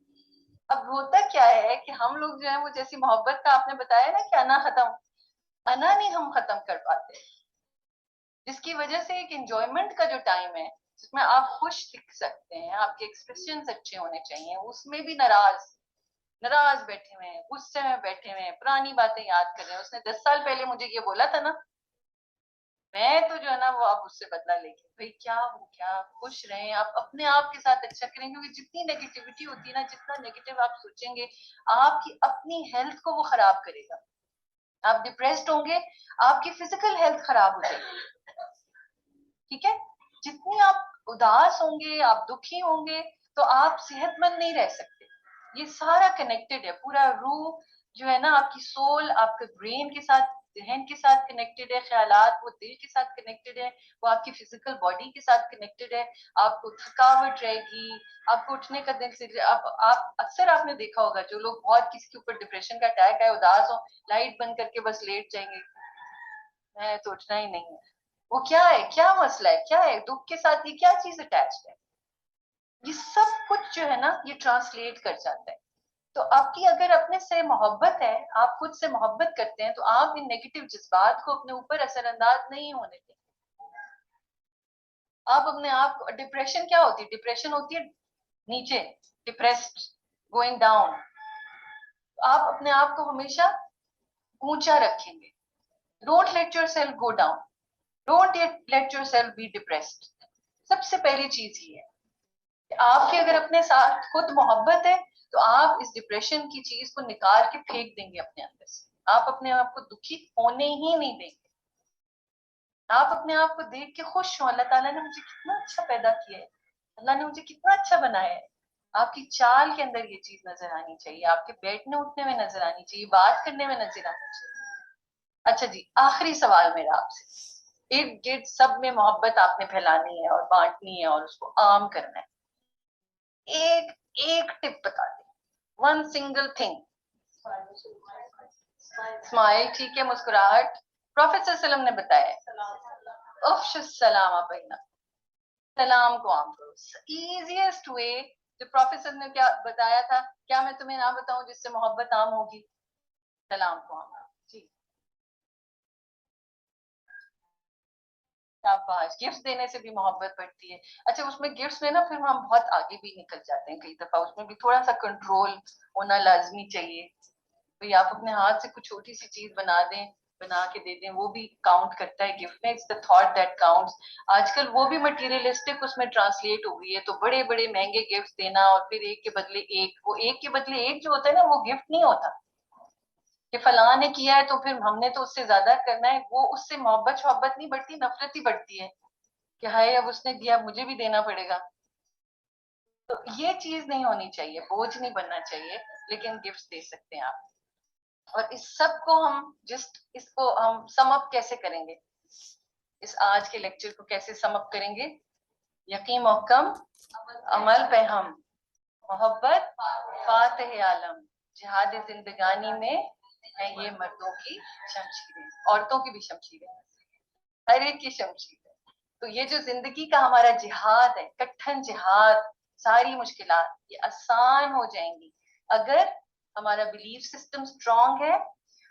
اب ہوتا کیا ہے کہ ہم لوگ جو ہے وہ جیسی محبت کا آپ نے بتایا نا کہ انا ختم, انا نہیں ہم ختم کر پاتے, جس کی وجہ سے ایک انجوائمنٹ کا جو ٹائم ہے جس میں آپ خوش دکھ سکتے ہیں, آپ کے ایکسپریشنز اچھے ہونے چاہیے, اس میں بھی ناراض بیٹھے ہوئے ہیں, غصے میں بیٹھے ہوئے ہیں, پرانی باتیں یاد کر رہے ہیں. اس نے 10 سال پہلے مجھے یہ بولا تھا نا, میں تو جو ہے نا وہ آپ اس سے بدلا لے کے, بھائی کیا ہو گیا, خوش رہیں, آپ اپنے آپ کے ساتھ اچھا کریں, کیونکہ جتنی نیگیٹیوٹی ہوتی ہے نا, جتنا نیگیٹو آپ سوچیں گے, آپ کی اپنی ہیلتھ کو وہ خراب کرے گا. آپ ڈپریسڈ ہوں گے, آپ کی فزیکل ہیلتھ خراب ہو جائے گی. ٹھیک ہے, جتنی آپ اداس ہوں گے, آپ دکھی ہوں گے, تو آپ صحت مند نہیں رہ سکتے. یہ سارا کنیکٹڈ ہے, پورا روح جو ہے نا آپ کی سول, آپ کے برین کے ساتھ, ذہن کے ساتھ کنیکٹڈ ہے, خیالات وہ دل کے ساتھ کنیکٹڈ ہے, وہ آپ کی فزیکل باڈی کے ساتھ کنیکٹڈ ہے. آپ کو تھکاوٹ رہے گی, آپ کو اٹھنے کا دن سے آپ اکثر آپ نے دیکھا ہوگا جو لوگ بہت کسی کے اوپر ڈپریشن کا اٹیک ہے, اداس ہو, لائٹ بند کر کے بس لیٹ جائیں گے, میں تو اٹھنا ہی نہیں ہے. وہ کیا ہے, کیا مسئلہ ہے, کیا ہے دکھ کے ساتھ, یہ کیا چیز اٹیچڈ ہے. یہ سب کچھ جو ہے نا یہ ٹرانسلیٹ کر جاتا ہے. تو آپ کی اگر اپنے سے محبت ہے, آپ خود سے محبت کرتے ہیں, تو آپ ان نیگیٹو جذبات کو اپنے اوپر اثر انداز نہیں ہونے دیں. آپ اپنے آپ کو, ڈپریشن کیا ہوتی ہے, ڈپریشن ہوتی ہے نیچے, ڈپریسڈ, گوئنگ ڈاؤن. آپ اپنے آپ کو ہمیشہ اونچا رکھیں گے. Don't let yourself go down, don't let yourself be depressed. سب سے پہلی چیز یہ ہے. آپ کے اگر اپنے ساتھ خود محبت ہے تو آپ اس ڈپریشن کی چیز کو نکال کے پھینک دیں گے اپنے اندر سے. آپ اپنے آپ کو دکھی ہونے ہی نہیں دیں گے. آپ اپنے آپ کو دیکھ کے خوش ہوں, اللہ تعالیٰ نے مجھے کتنا اچھا پیدا کیا ہے, اللہ نے مجھے کتنا اچھا بنایا ہے. آپ کی چال کے اندر یہ چیز نظر آنی چاہیے, آپ کے بیٹھنے اٹھنے میں نظر آنی چاہیے, بات کرنے میں نظر آنی چاہیے. اچھا جی, آخری سوال میرا آپ سے, ارد گرد سب میں محبت آپ نے پھیلانی ہے اور بانٹنی ہے اور اس کو عام کرنا ہے. ایک ٹپ بتا دیں, ون سنگل تھنگ. اسمائل, ٹھیک ہے, مسکراہٹ. پروفیٹ صلی اللہ علیہ وسلم نے بتایا افش السلام بینکم, سلام کو عام کرو. ایزیسٹ وے جو پروفیٹ صلی اللہ علیہ وسلم نے کیا بتایا تھا, کیا میں تمہیں نہ بتاؤں جس سے محبت عام ہوگی؟ سلام کو عام کرو. جی, گفٹ دینے سے بھی محبت بڑھتی ہے. اچھا, اس میں گفٹس میں نا پھر ہم بہت آگے بھی نکل جاتے ہیں کئی دفعہ, اس میں بھی تھوڑا سا کنٹرول ہونا لازمی چاہیے. بھئی آپ اپنے ہاتھ سے کچھ چھوٹی سی چیز بنا دیں, بنا کے دے دیں, وہ بھی کاؤنٹ کرتا ہے گفٹ میں. It's the thought that counts. آج کل وہ بھی مٹیریلسٹک اس میں ٹرانسلیٹ ہو گئی ہے, تو بڑے بڑے مہنگے گفٹ دینا اور پھر ایک کے بدلے ایک, وہ ایک کے بدلے ایک جو ہوتا ہے نا وہ گفٹ نہیں ہوتا کہ فلاں نے کیا ہے تو پھر ہم نے تو اس سے زیادہ کرنا ہے. وہ اس سے محبت نہیں بڑھتی, نفرت ہی بڑھتی ہے کہ ہائے اب اس نے دیا مجھے بھی دینا پڑے گا. تو یہ چیز نہیں ہونی چاہیے, بوجھ نہیں بننا چاہیے, لیکن گفٹ دے سکتے ہیں آپ. اور اس سب کو ہم اس کو ہم سم اپ کیسے کریں گے, اس آج کے لیکچر کو کیسے سم اپ کریں گے؟ یقین محکم عمل پہ ہم, محبت فاتح عالم, جہاد زندگانی میں ہے یہ مردوں کی شمشیریں, عورتوں کی بھی شمشیریں, ہر ایک کی شمشیر ہے. تو یہ جو زندگی کا ہمارا جہاد ہے, کٹھن جہاد, ساری مشکلات یہ آسان ہو جائیں گی اگر ہمارا بلیف سسٹم اسٹرانگ ہے,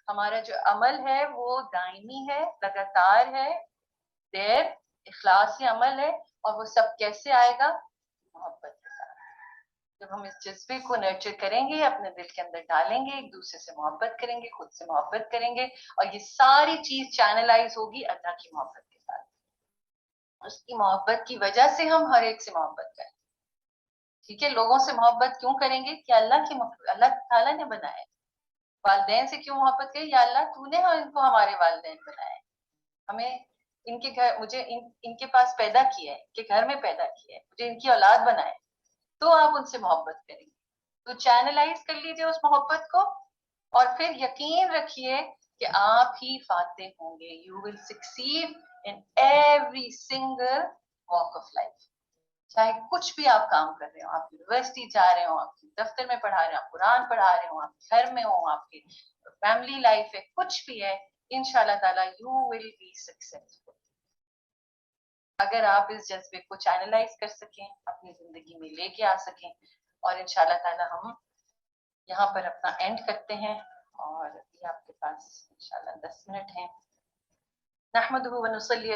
ہمارا جو عمل ہے وہ دائمی ہے, لگاتار ہے, دیر اخلاص عمل ہے. اور وہ سب کیسے آئے گا؟ محبت کے ساتھ. جب ہم اس جذبے کو نرچر کریں گے, اپنے دل کے اندر ڈالیں گے, ایک دوسرے سے محبت کریں گے, خود سے محبت کریں گے, اور یہ ساری چیز چینلائز ہوگی اللہ کی محبت کے ساتھ. اس کی محبت کی وجہ سے ہم ہر ایک سے محبت کریں. ٹھیک ہے, لوگوں سے محبت کیوں کریں گے؟ کہ اللہ تعالیٰ نے بنایا. والدین سے کیوں محبت کریں؟ یا اللہ تو نے ان کو ہمارے والدین بنائے, ہمیں ان کے گھر, مجھے ان کے پاس پیدا کیا ہے, ان کے گھر میں پیدا کیا ہے, مجھے ان کی اولاد بنائے, تو آپ ان سے محبت کریں گے. تو چینلائز کر لیجیے اس محبت کو, اور پھر یقین رکھیے کہ آپ ہی فاتح ہوں گے. You will succeed in every single walk of life. چاہے کچھ بھی آپ کام کر رہے ہو, آپ یونیورسٹی جا رہے ہو, آپ دفتر میں پڑھا رہے ہو, آپ قرآن پڑھا رہے ہو, آپ گھر میں ہو, آپ کے فیملی لائف ہے, کچھ بھی ہے, انشاءاللہ تعالیٰ یو ول بی سکسیسفل. اگر آپ اس جذبے کو چینلائز کر سکیں, اپنی زندگی میں لے کے آ سکیں, اور انشاءاللہ تعالیٰ ہم یہاں پر اپنا اینڈ کرتے ہیں. اور یہ آپ کے پاس انشاءاللہ 10 منٹ ہیں. نحمدہ و نصلی